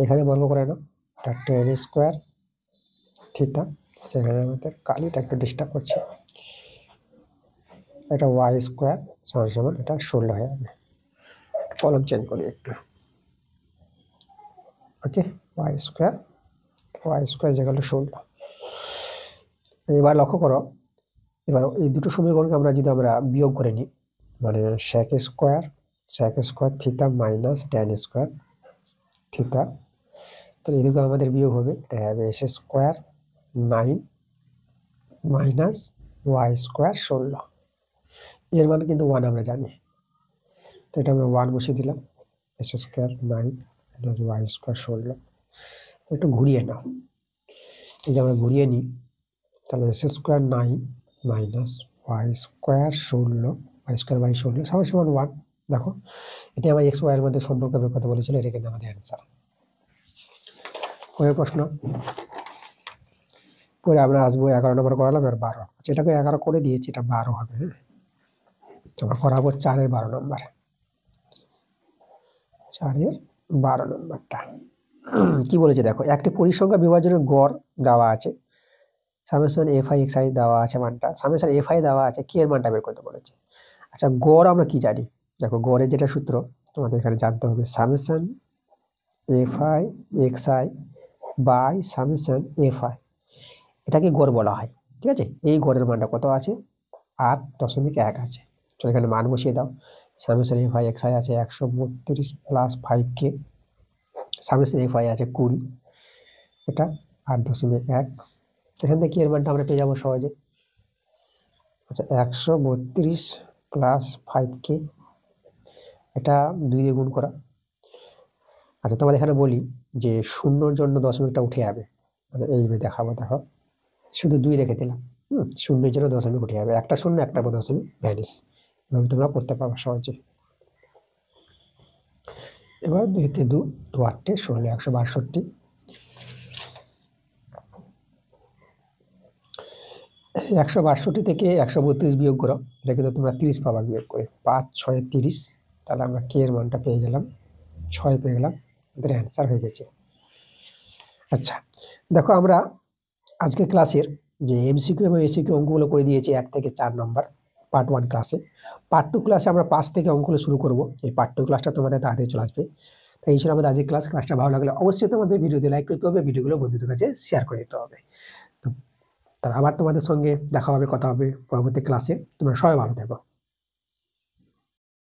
এখানে বর্গ করে নাও, এটা tan স্কোয়ার থিতা। এখানে আমাদের কালিটা একটু ডিস্টার্ব করছে, এটা y² সমান সমান এটা 16 হয়ে যাবে। কলম চেঞ্জ করি একটু। ওকে, y² যেগুলো 16। এবার লক্ষ্য করো, এবার এই দুটো সমীকরণকে আমরা যদি বিয়োগ করে নিই, মানে sec square theta minus tan square theta, তাহলে এদিকে আমাদের বিয়োগ হবে, এটা হবে s²9 মাইনাস y² 16। এর মানে কিন্তু 1 আমরা জানি, তো এটা আমরা 1 বসিয়ে দিলাম। s²9 y² 16। একটু ঘুরিয়ে নাও, এই যে আমরা ঘুরিয়ে নিই, তাহলে s²9 মাইনাস y² 16 y² সমান সমান 1। দেখো এটা আমার x y এর মধ্যে সম্পর্ক বের করতে বলেছিল, এটা কিন্তু আমাদের অ্যান্সার। পরের প্রশ্ন, পরে আমরা আসবো 11 নম্বর করালাম, আর 12। আচ্ছা এটাকে 11 করে দিয়েছি, এটা 12 হবে। আমরা করাবো 4-এর 12 নম্বর। 4-এর 12 নম্বরটা কি বলেছে দেখো, একটি পরিসংখ্যা বিভাজনের গড় দেওয়া আছে, summation F I X I দেওয়া আছে মানটা, সামেশন এফ আই দেওয়া আছে, কে এর মানটা বের করতে বলেছে। আচ্ছা গড় আমরা কি জানি, দেখো গড়ের যেটা সূত্র তোমাদের এখানে জানতে হবে, summation F I X I by summation F I, এটাকে গড় বলা হয়। ঠিক আছে, এই গড়ের মানটা কত আছে, 8.1 আছে। চলো এখানে মান বসিয়ে দাও। Summation F I X I আছে 132 plus 5K, summation F I আছে 20, এটা 8.1। এখান থেকে এর মানটা আমরা পেয়ে যাবো সহজে। আচ্ছা 132 প্লাস 5K, এটা 2 দিয়ে গুণ করা। আচ্ছা তোমাদের এখানে বলি যে শূন্যর জন্য দশমিকটা উঠে যাবে, মানে এইভাবে দেখাবো, দেখো শুধু 2 রেখে দিলাম, শূন্যের জন্য দশমিক উঠে যাবে, একটা শূন্য একটা দশমিক ভ্যানিস, এভাবে তোমরা করতে পারবে সহজে। এবার 2 কে 2, 2 8 16, 162। 162 থেকে 132 বিয়োগ করো, এটা কিন্তু তোমরা 30 পাবা বিয়োগ করে, 5 6 30, তাহলে আমরা কে এর মানটা পেয়ে গেলাম 6 পেয়ে গেলাম, এদের অ্যান্সার হয়ে গেছে। আচ্ছা দেখো আমরা আজকের ক্লাসের যে এমসিকিউ এবং এসিকিউ অঙ্কগুলো করে দিয়েছি 1 থেকে 4 নম্বর পার্ট 1 ক্লাসে। পার্ট 2 ক্লাসে আমরা 5 থেকে অঙ্কগুলো শুরু করব। এই পার্ট 2 ক্লাসটা তোমাদের তাড়াতাড়ি চলে আসবে। তাই এই ছিল আমাদের আজকের ক্লাসটা ভালো লাগলে অবশ্যই তোমাদের ভিডিওতে লাইক করতে হবে, ভিডিওগুলো বন্ধুদের কাছে শেয়ার করে দিতে হবে। তো আবার তোমাদের সঙ্গে দেখা হবে, কথা হবে পরবর্তী ক্লাসে। তোমরা সবাই ভালো থেকো।